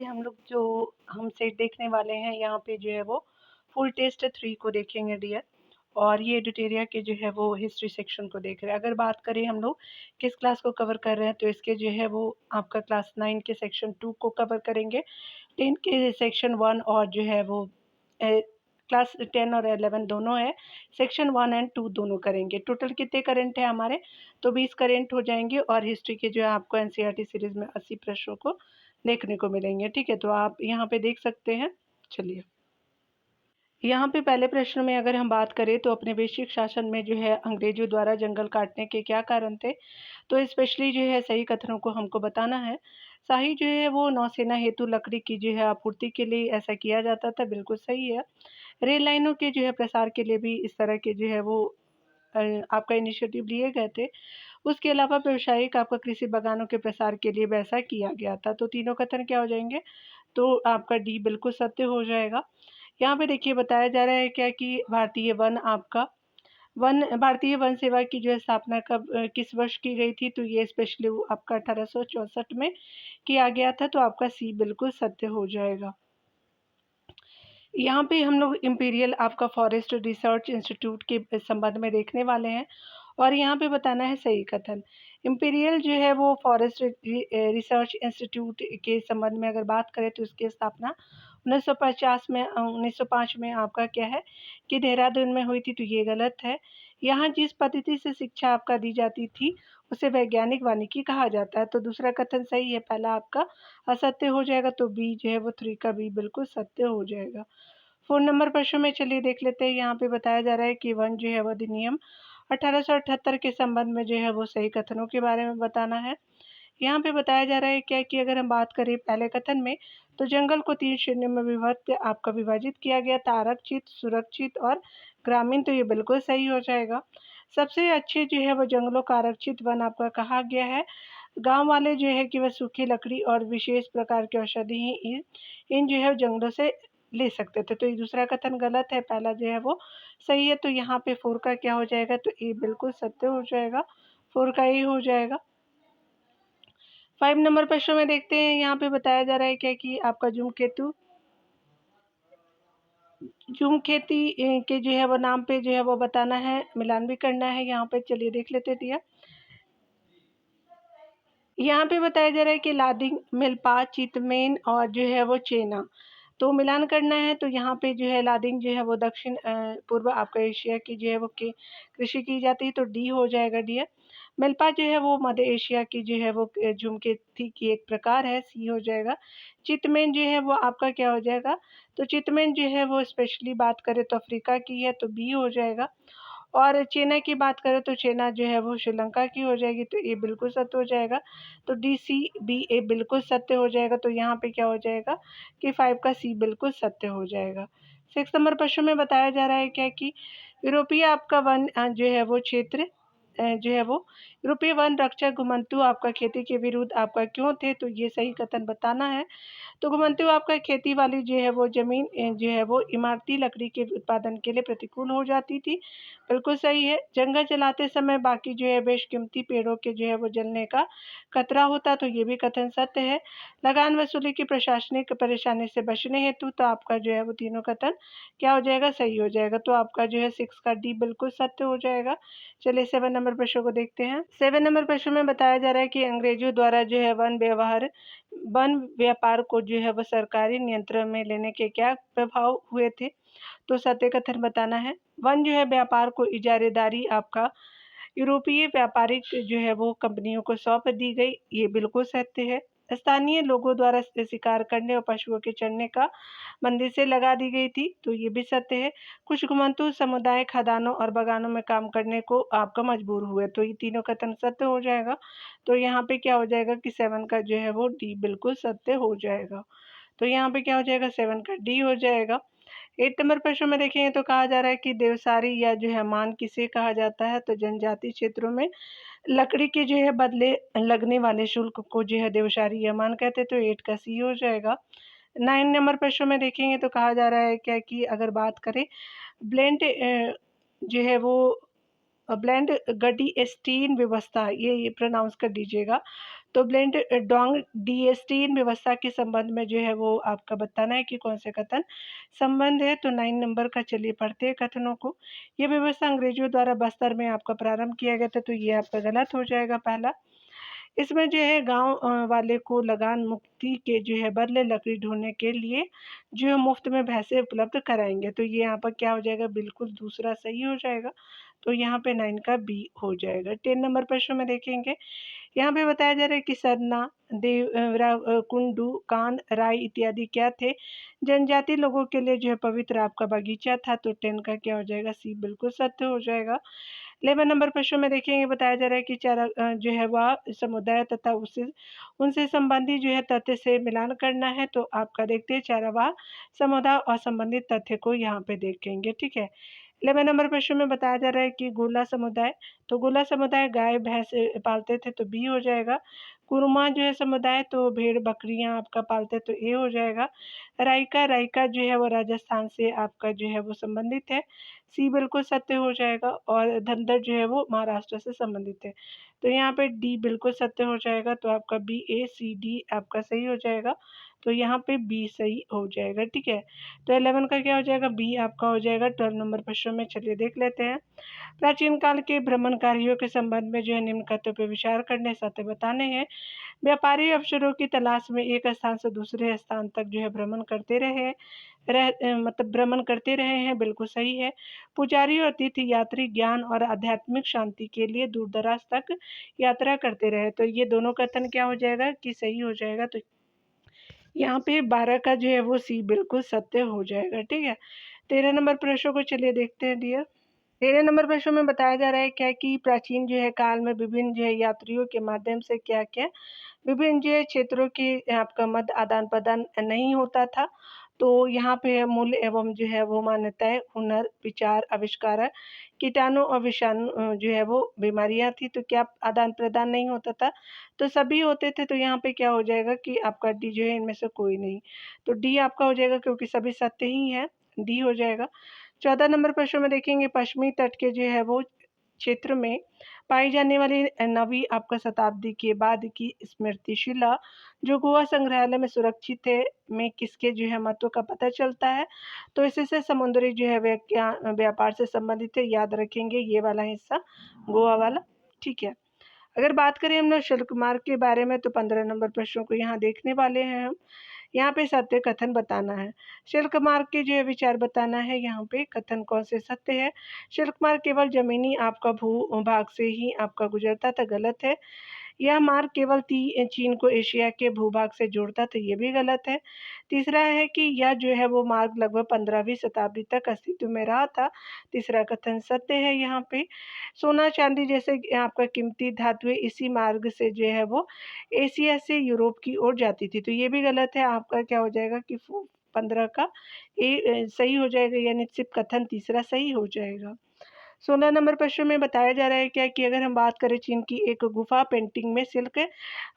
हम लोग जो हम सेट देखने वाले हैं यहाँ पे जो है वो फुल टेस्ट 3 को देखेंगे डियर। और ये एडिटोरिया के जो है वो हिस्ट्री सेक्शन को देख रहे हैं। अगर बात करें हम लोग किस क्लास को कवर कर रहे हैं तो इसके जो है वो आपका क्लास 9 के सेक्शन 2 को कवर करेंगे, 10 के सेक्शन 1 और जो है वो क्लास 10 और 11 दोनों है, सेक्शन 1 एंड 2 दोनों करेंगे। टोटल कितने करंट है हमारे, तो 20 करंट हो जाएंगे और हिस्ट्री के जो है आपको एनसीईआरटी सीरीज में 80 प्रश्नों को देखने को मिलेंगे। ठीक है, तो आप यहाँ पे देख सकते हैं। चलिए, यहाँ पे पहले प्रश्न में अगर हम बात करें तो अपने वैश्विक शासन में जो है अंग्रेजों द्वारा जंगल काटने के क्या कारण थे, तो स्पेशली जो है सही कथनों को हमको बताना है। शाही जो है वो नौसेना हेतु लकड़ी की जो है आपूर्ति के लिए ऐसा किया जाता था, बिल्कुल सही है। रेल लाइनों के जो है प्रसार के लिए भी इस तरह के जो है वो आपका इनिशिएटिव लिए गए थे। उसके अलावा व्यावसायिक आपका कृषि बागानों के प्रसार के लिए वैसा किया गया था। तो तीनों कथन क्या हो जाएंगे, तो आपका डी बिल्कुल सत्य हो जाएगा। यहाँ पे देखिए बताया जा रहा है क्या कि भारतीय वन सेवा की जो है स्थापना कब किस वर्ष की गई थी, तो ये स्पेशली आपका 1864 में किया गया था। तो आपका सी बिल्कुल सत्य हो जाएगा। यहाँ पे हम लोग इम्पीरियल आपका फॉरेस्ट रिसर्च इंस्टीट्यूट के संबंध में देखने वाले हैं और यहाँ पे बताना है सही कथन। इम्पीरियल जो है वो फॉरेस्ट रिसर्च इंस्टीट्यूट के संबंध में अगर बात करें तो इसकी स्थापना 1905 में आपका क्या है कि देहरादून में हुई थी, तो ये गलत है। यहाँ जिस पद्धति से शिक्षा आपका दी जाती थी उसे वैज्ञानिक वानिकी कहा जाता है। तो दूसरा कथन सही है, पहला आपका असत्य हो जाएगा। तो बी जो है वो 3 का बी बिल्कुल सत्य हो जाएगा। 4 नंबर प्रश्न में चलिए देख लेते हैं। यहाँ पे बताया जा रहा है कि वन जो है वो अधिनियम 1878 के संबंध में जो है वो सही कथनों के बारे में बताना है। यहाँ पे बताया जा रहा है क्या कि अगर हम बात करें पहले कथन में, तो जंगल को 3 श्रेणियों में विभाजित किया गया था, आरक्षित, सुरक्षित और ग्रामीण। तो ये बिल्कुल सही हो जाएगा। सबसे अच्छे जो है वो जंगलों का आरक्षित वन आपका कहा गया है। गांव वाले जो है कि वह सूखी लकड़ी और विशेष प्रकार की औषधि ही इन जो है जंगलों से ले सकते थे। तो ये दूसरा कथन गलत है, पहला जो है वो सही है। तो यहाँ पे 4 का क्या हो जाएगा, तो ए बिल्कुल सत्य हो जाएगा, 4 का ए हो जाएगा। 5 नंबर प्रश्न में देखते हैं। यहाँ पे बताया जा रहा है क्या कि आपका झूम खेती के जो है वो नाम पे जो है वो बताना है, मिलान भी करना है। यहाँ पे चलिए देख लेते दिया। यहाँ पे बताया जा रहा है कि लादिंग, मिल्पा, चितमेन और जो है वो चेना, तो मिलान करना है। तो यहाँ पे जो है लादिंग जो है वो दक्षिण पूर्व आपका एशिया की जो है वो की कृषि की जाती है। तो डी हो जाएगा डियर। मिल्पा जो है वो मध्य एशिया की जो है वो झुमकेती की एक प्रकार है, सी हो जाएगा। चितमेन जो है वो आपका क्या हो जाएगा, तो चितमेन जो है वो स्पेशली बात करें तो अफ्रीका की है, तो बी हो जाएगा। और चेना की बात करें तो चेना जो है वो श्रीलंका की हो जाएगी। तो ए बिल्कुल सत्य हो जाएगा। तो डी सी बी ए बिल्कुल सत्य हो जाएगा। तो यहाँ पे क्या हो जाएगा कि 5 का सी बिल्कुल सत्य हो जाएगा। 6 नंबर प्रश्न में बताया जा रहा है क्या कि यूरोपीय आपका वन जो है वो क्षेत्र जो है वो यूरोपीय वन रक्षक घुमंतु आपका खेती के विरुद्ध आपका क्यों थे, तो ये सही कथन बताना है। तो घुमंतु आपका खेती वाली जो है वो जमीन जो है वो इमारती लकड़ी के उत्पादन के लिए प्रतिकूल हो जाती थी, बिल्कुल सही है। जंगल जलाते समय बाकी जो है बेशकीमती पेड़ों के जो है वो जलने का खतरा होता, तो ये भी कथन सत्य है। लगान वसूली की प्रशासनिक परेशानी से बचने हेतु, तो आपका जो है वो तीनों कथन क्या हो जाएगा, सही हो जाएगा। तो आपका जो है 6 का डी बिल्कुल सत्य हो जाएगा। चलिए 7 नंबर प्रश्न को देखते हैं। 7 नंबर प्रश्न में बताया जा रहा है कि अंग्रेजों द्वारा जो है वन व्यापार को जो है वह सरकारी नियंत्रण में लेने के क्या प्रभाव हुए थे, तो सत्य कथन बताना है। वन जो है व्यापार को इजारेदारी आपका यूरोपीय व्यापारिक जो है वो कंपनियों को सौंप दी गई, ये बिल्कुल सत्य है। स्थानीय लोगों द्वारा शिकार करने और पशुओं के चढ़ने का बंदिशें लगा दी गई थी, तो ये भी सत्य है। कुछ घुमंतु समुदाय खदानों और बागानों में काम करने को आपका मजबूर हुए, तो ये तीनों कथन सत्य हो जाएगा। तो यहाँ पे क्या हो जाएगा कि 7 का जो है वो डी बिल्कुल सत्य हो जाएगा। तो यहाँ पे क्या हो जाएगा, 7 का डी हो जाएगा। 8 नंबर प्रश्न में देखेंगे तो कहा जा रहा है कि देवसारी या जो है मान किसे कहा जाता है, तो जनजातीय क्षेत्रों में लकड़ी के जो है बदले लगने वाले शुल्क को जो है देवसारी या मान कहते हैं। तो 8 का सी हो जाएगा। 9 नंबर प्रश्न में देखेंगे तो कहा जा रहा है क्या कि अगर बात करें ब्लेंड जो है वो ब्लेंड गडी एस्टीन व्यवस्था, ये प्रोनाउंस कर दीजिएगा। तो ब्लेंड डोंग डीएसटीन व्यवस्था के संबंध में जो है वो आपका बताना है कि कौन से कथन संबंध है। तो 9 नंबर का चलिए पढ़ते हैं कथनों को। ये व्यवस्था अंग्रेजों द्वारा बस्तर में आपका प्रारंभ किया गया था, तो ये आपका गलत हो जाएगा पहला। इसमें जो है गांव वाले को लगान मुक्ति के जो है बदले लकड़ी ढूंढने के लिए जो है मुफ्त में भैंसे उपलब्ध कराएंगे, तो ये यहाँ पर क्या हो जाएगा, बिल्कुल दूसरा सही हो जाएगा। तो यहाँ पे 9 का बी हो जाएगा। 10 नंबर प्रश्न में देखेंगे, यहाँ पे बताया जा रहा है कि सरना, देवरा, कुंडू, कान, राय इत्यादि क्या थे, जनजाति लोगों के लिए जो है पवित्र आपका बगीचा था। तो 10 का क्या हो जाएगा, सी बिल्कुल सत्य हो जाएगा। 11 नंबर प्रश्न में देखेंगे, बताया जा रहा है कि चारा जो है वह समुदाय तथा उससे उनसे संबंधी जो है तथ्य से मिलान करना है। तो आपका देखते हैं चारावाह समुदाय और संबंधित तथ्य को यहाँ पे देखेंगे, ठीक है। 11 नंबर प्रश्न में बताया जा रहा है कि गोला समुदाय, तो गोला समुदाय गाय भैंस पालते थे, तो बी हो जाएगा। कुरुमा जो है समुदाय, तो भेड़ बकरियां आपका पालते, तो ए हो जाएगा। रायका, रायका जो है वो राजस्थान से आपका जो है वो संबंधित है, सी बिल्कुल सत्य हो जाएगा। और धनगर जो है वो महाराष्ट्र से संबंधित है, तो यहाँ पे डी बिल्कुल सत्य हो जाएगा। तो आपका बी ए सी डी आपका सही हो जाएगा, तो यहाँ पे बी सही हो जाएगा, ठीक है। तो 11 का क्या हो जाएगा, बी आपका हो जाएगा। 12 नंबर प्रश्न में चलिए देख लेते हैं। प्राचीन काल के भ्रमणकारियों के संबंध में जो है निम्न कथनों पर विचार करने, सत्य बताने हैं। व्यापारी अवसरों की तलाश में एक स्थान से दूसरे स्थान तक जो है भ्रमण करते रहे मतलब भ्रमण करते रहे हैं, बिल्कुल सही है। पुजारी और तीर्थ यात्री ज्ञान और आध्यात्मिक शांति के लिए दूर दराज तक यात्रा करते रहे, तो ये दोनों कथन क्या हो जाएगा कि सही हो जाएगा। तो यहाँ पे 12 का जो है वो सी बिल्कुल सत्य हो जाएगा, ठीक है। 13 नंबर प्रश्न को चलिए देखते हैं डियर। 13 नंबर प्रश्न में बताया जा रहा है क्या कि प्राचीन जो है काल में विभिन्न जो है यात्रियों के माध्यम से क्या क्या विभिन्न जो है क्षेत्रों की आपका मत आदान प्रदान नहीं होता था। तो यहाँ पे मूल्य एवं जो है वो मान्यताएं, हुनर, विचार, आविष्कार, कीटाणु और विषाणु जो है वो बीमारियां थी, तो क्या आदान प्रदान नहीं होता था, तो सभी होते थे। तो यहाँ पे क्या हो जाएगा कि आपका डी जो है इनमें से कोई नहीं, तो डी आपका हो जाएगा क्योंकि सभी सत्य ही है, डी हो जाएगा। 14 नंबर प्रश्न में देखेंगे, पश्चिमी तट के जो है वो क्षेत्र में पाई जाने वाली 9वीं आपका शताब्दी के बाद की स्मृति शिला जो गोवा संग्रहालय में सुरक्षित है, में किसके जो है महत्व का पता चलता है, तो इससे समुद्री जो है व्यापार से संबंधित है, याद रखेंगे ये वाला हिस्सा गोवा वाला, ठीक है। अगर बात करें हम लोग शुल्क मार्ग के बारे में, तो 15 नंबर प्रश्नों को यहाँ देखने वाले हैं हम। यहाँ पे सत्य कथन बताना है, शुल्क मार्ग के जो है विचार बताना है। यहाँ पे कथन कौन से सत्य है, शुल्क मार्ग केवल जमीनी आपका भू भाग से ही आपका गुजरता था, गलत है। यह मार्ग केवल चीन को एशिया के भूभाग से जोड़ता था, ये भी गलत है। तीसरा है कि यह जो है वो मार्ग लगभग 15वीं शताब्दी तक अस्तित्व में रहा था, तीसरा कथन सत्य है। यहाँ पे सोना चांदी जैसे आपका कीमती धातुएं इसी मार्ग से जो है वो एशिया से यूरोप की ओर जाती थी, तो ये भी गलत है। आपका क्या हो जाएगा कि 15 का ए सही हो जाएगा, यानी सिर्फ कथन तीसरा सही हो जाएगा। 16 नंबर प्रश्न में बताया जा रहा है क्या कि अगर हम बात करें चीन की एक गुफा पेंटिंग में सिल्क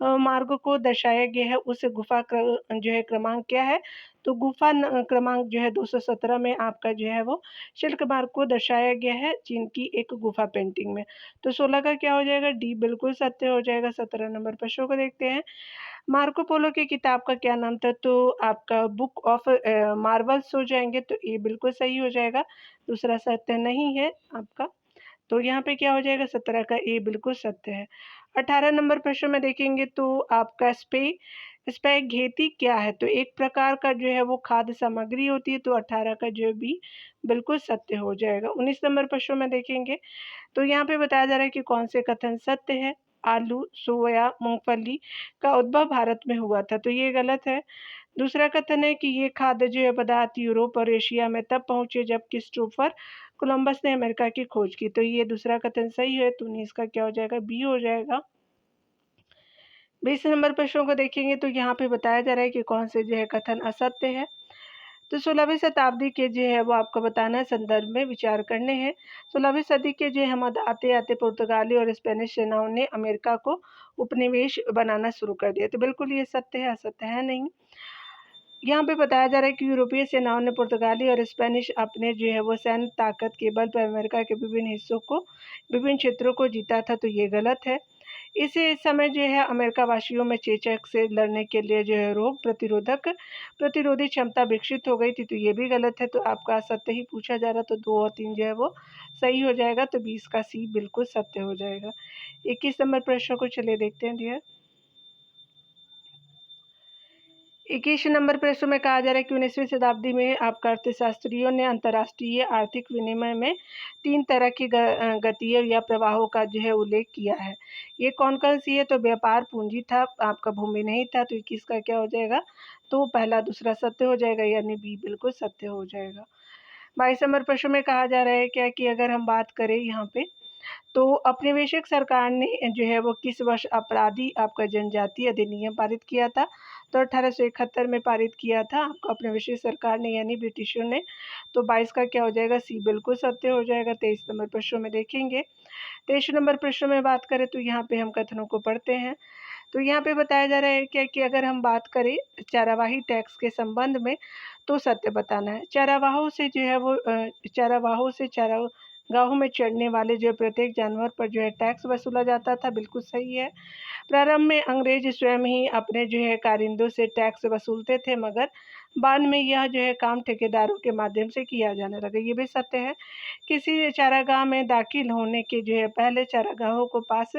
मार्ग को दर्शाया गया है, उस गुफा जो है क्रमांक क्या है, तो गुफा क्रमांक जो है 217 में आपका जो है वो सिल्क मार्ग को दर्शाया गया है चीन की एक गुफा पेंटिंग में। तो 16 का क्या हो जाएगा, डी बिल्कुल सत्य हो जाएगा। 17 नंबर प्रश्न को देखते हैं, मार्को पोलो की किताब का क्या नाम था, तो आपका बुक ऑफ मार्वल्स हो जाएंगे, तो ये बिल्कुल सही हो जाएगा, दूसरा सत्य नहीं है आपका। तो यहाँ पे क्या हो जाएगा, 17 का ए बिल्कुल सत्य है। 18 नंबर प्रश्न में देखेंगे तो आपका स्पैघेटी क्या है, तो एक प्रकार का जो है वो खाद्य सामग्री होती है, तो 18 का जो है बी बिल्कुल सत्य हो जाएगा। 19 नंबर प्रश्न में देखेंगे तो यहाँ पे बताया जा रहा है कि कौन से कथन सत्य है, आलू, सोया, मूंगफली का उद्भव भारत में हुआ था, तो ये गलत है। दूसरा कथन है कि ये खाद्य जो है पदार्थ यूरोप और एशिया में तब पहुंचे जब क्रिस्टोफर कोलंबस ने अमेरिका की खोज की, तो ये दूसरा कथन सही है, तो 19 का क्या हो जाएगा, बी हो जाएगा। 20 नंबर प्रश्नों को देखेंगे तो यहाँ पे बताया जा रहा है कि कौन से जो है कथन असत्य है, तो 16वीं शताब्दी के जो है वो आपको बताना है, संदर्भ में विचार करने हैं। 16वीं सदी के जो हम आते आते पुर्तगाली और स्पेनिश सेनाओं ने अमेरिका को उपनिवेश बनाना शुरू कर दिया, तो बिल्कुल ये सत्य है, असत्य है नहीं। यहाँ पे बताया जा रहा है कि यूरोपीय सेनाओं ने पुर्तगाली और स्पेनिश अपने जो है वो सैन्य ताकत के बल पर अमेरिका के विभिन्न हिस्सों को, विभिन्न क्षेत्रों को जीता था, तो ये गलत है। इस समय जो है अमेरिका वासियों में चेचक से लड़ने के लिए जो है रोग प्रतिरोधी क्षमता विकसित हो गई थी। तो ये भी गलत है, तो आपका सत्य ही पूछा जा रहा, तो 2 और 3 जो है वो सही हो जाएगा। तो 20 का सी बिल्कुल सत्य हो जाएगा। 21 नंबर प्रश्न को चलिए देखते हैं डियर। 21 नंबर प्रश्न में कहा जा रहा है कि 19वीं शताब्दी में आपका अर्थशास्त्रियों ने अंतर्राष्ट्रीय आर्थिक विनिमय में 3 तरह की गतियों या प्रवाहों का जो है उल्लेख किया है। ये कौन-कौन सी है? तो व्यापार पूंजी था, आपका भूमि नहीं था, तो 21 का क्या हो जाएगा? तो पहला दूसरा सत्य हो जाएगा, यानी बी बिल्कुल सत्य हो जाएगा। 22 नंबर प्रश्न में कहा जा रहा है क्या कि अगर हम बात करें यहाँ पे, तो औपनिवेशिक सरकार ने जो है वो किस वर्ष अपराधी आपका जनजातीय अधिनियम पारित किया था? तो 1871 में पारित किया था आपका औपनिवेशिक सरकार ने, यानी ब्रिटिशों ने। तो 22 का क्या हो जाएगा? सी बिल्कुल सत्य हो जाएगा। 23 नंबर प्रश्न में देखेंगे। 23 नंबर प्रश्न में बात करें तो यहाँ पे हम कथनों को पढ़ते हैं। तो यहाँ पे बताया जा रहा है क्या कि अगर हम बात करें चारावाही टैक्स के संबंध में, तो सत्य बताना है। चारावाहों से जो है वो चारावाहों से चारागाहों में चढ़ने वाले जो प्रत्येक जानवर पर जो है टैक्स वसूला जाता था, बिल्कुल सही है। प्रारंभ में अंग्रेज स्वयं ही अपने जो है कारिंदों से टैक्स वसूलते थे, मगर बाद में यह जो है काम ठेकेदारों के माध्यम से किया जाने लगा, ये भी सत्य है। किसी चारागाह में दाखिल होने के जो है पहले चारागाहों को पास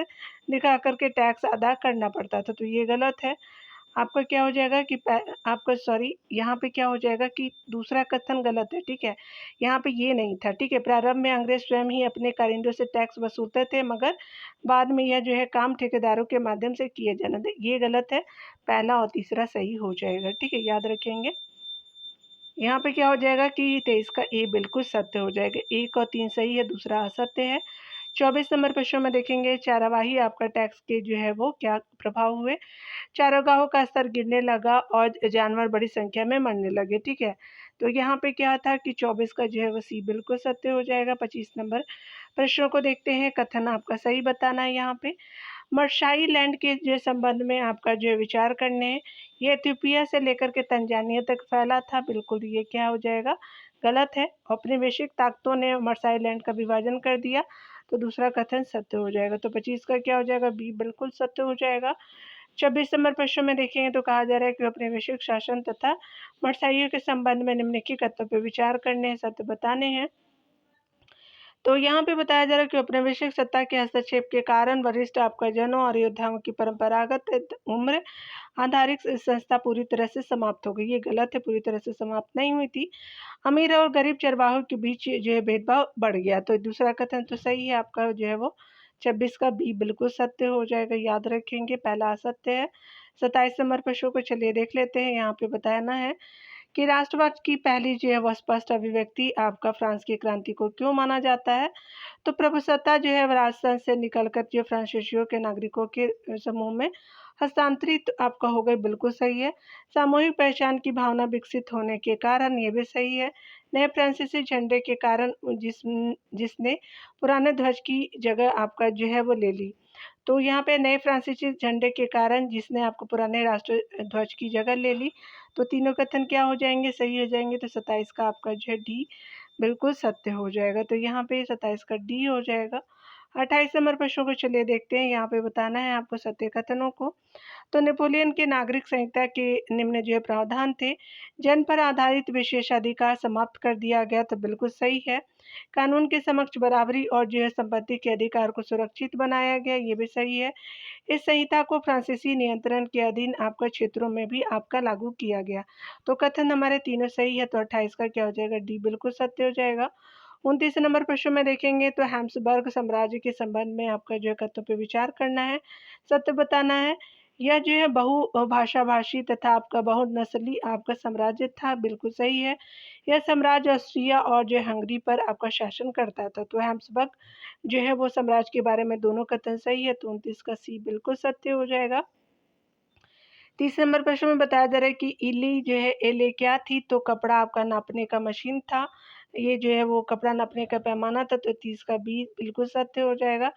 दिखा करके टैक्स अदा करना पड़ता था, तो ये गलत है। आपका क्या हो जाएगा कि आपका सॉरी यहाँ पे क्या हो जाएगा कि दूसरा कथन गलत है, ठीक है। यहाँ पे ये नहीं था, ठीक है। प्रारंभ में अंग्रेज स्वयं ही अपने कारिंदों से टैक्स वसूलते थे, मगर बाद में यह जो है काम ठेकेदारों के माध्यम से किए जाने थे, ये गलत है। पहला और तीसरा सही हो जाएगा, ठीक है, याद रखेंगे। यहाँ पे क्या हो जाएगा कि 23 का ए बिल्कुल सत्य हो जाएगा। 1 और 3 सही है, दूसरा असत्य है। 24 नंबर प्रश्न में देखेंगे चारावाही आपका टैक्स के जो है वो क्या प्रभाव हुए? चारागाहों का स्तर गिरने लगा और जानवर बड़ी संख्या में मरने लगे, ठीक है। तो यहाँ पे क्या था कि 24 का जो है वो सी बिल्कुल सत्य हो जाएगा। 25 नंबर प्रश्नों को देखते हैं, कथन आपका सही बताना है। यहाँ पे मर्शाई लैंड के जो संबंध में आपका जो विचार करने हैं, ये इथियोपिया से लेकर के तंजानिया तक फैला था, बिल्कुल ये क्या हो जाएगा? गलत है। औपनिवेशिक ताकतों ने मर्साई लैंड का विभाजन कर दिया, तो दूसरा कथन सत्य हो जाएगा। तो 25 का क्या हो जाएगा? बी बिल्कुल सत्य हो जाएगा। 26 नंबर प्रश्न में देखेंगे तो कहा जा रहा है कि औपनिवेशिक शासन तथा मर्साइयों के संबंध में निम्नलिखित तथ्यों पर विचार करने हैं, सत्य बताने हैं। तो यहाँ पे बताया जा रहा है कि औपनिवेशिक सत्ता के हस्तक्षेप के कारण वरिष्ठ आपका जनों और योद्धाओं की परंपरागत उम्र आधारित संस्था पूरी तरह से समाप्त हो गई, ये गलत है, पूरी तरह से समाप्त नहीं हुई थी। अमीर और गरीब चरवाहों के बीच जो है भेदभाव बढ़ गया, तो दूसरा कथन तो सही है आपका जो है वो 26 का बी बिल्कुल सत्य हो जाएगा, याद रखेंगे, पहला असत्य है। 27 नंबर प्रश्न को चलिए देख लेते हैं। यहाँ पे बताना है कि राष्ट्रवाद की पहली जो है वह स्पष्ट अभिव्यक्ति आपका फ्रांस की क्रांति को क्यों माना जाता है? तो प्रभुसत्ता जो है राजतंत्र से निकलकर जो फ्रांसीसियों के नागरिकों के समूह में हस्तांतरित आपका हो गई, बिल्कुल सही है। सामूहिक पहचान की भावना विकसित होने के कारण, ये भी सही है। नए फ्रांसीसी झंडे के कारण जिसने पुराने ध्वज की जगह आपका जो है वो ले ली, तो यहाँ पे नए फ्रांसीसी झंडे के कारण जिसने आपको पुराने राष्ट्र ध्वज की जगह ले ली, तो तीनों कथन क्या हो जाएंगे? सही हो जाएंगे। तो 27 का आपका जो है डी बिल्कुल सत्य हो जाएगा, तो यहाँ पे 27 का डी हो जाएगा। 28 नंबर प्रश्नों को चलिए देखते हैं। यहाँ पे बताना है आपको सत्य कथनों को। तो नेपोलियन के नागरिक संहिता के निम्न जो प्रावधान थे, जन पर आधारित विशेषाधिकार समाप्त कर दिया गया, तो बिल्कुल सही है। कानून के समक्ष बराबरी और जो है संपत्ति के अधिकार को सुरक्षित बनाया गया, ये भी सही है। इस संहिता को फ्रांसीसी नियंत्रण के अधीन आपका क्षेत्रों में भी आपका लागू किया गया, तो कथन हमारे तीनों सही है, तो 28 का क्या हो जाएगा? डी बिल्कुल सत्य हो जाएगा। 29 नंबर प्रश्न में देखेंगे तो हैम्सबर्ग साम्राज्य के संबंध में आपका जो है कथनों पर विचार करना है, सत्य बताना है। यह जो है बहुभाषा भाषी तथा आपका बहुनस्ली आपका साम्राज्य था, बिल्कुल सही है। यह साम्राज्य ऑस्ट्रिया और जो हंगरी पर आपका शासन करता था, तो हैम्सबर्ग जो है वो साम्राज्य के बारे में दोनों कथन सही है, तो 29 का सी बिल्कुल सत्य हो जाएगा। 30 नंबर प्रश्न में बताया जा रहा है कि इली जो है एले क्या थी? तो कपड़ा आपका नापने का मशीन था, ये जो है वो कपड़ा नापने का पैमाना था, तो 30 का बी बिल्कुल सत्य हो जाएगा।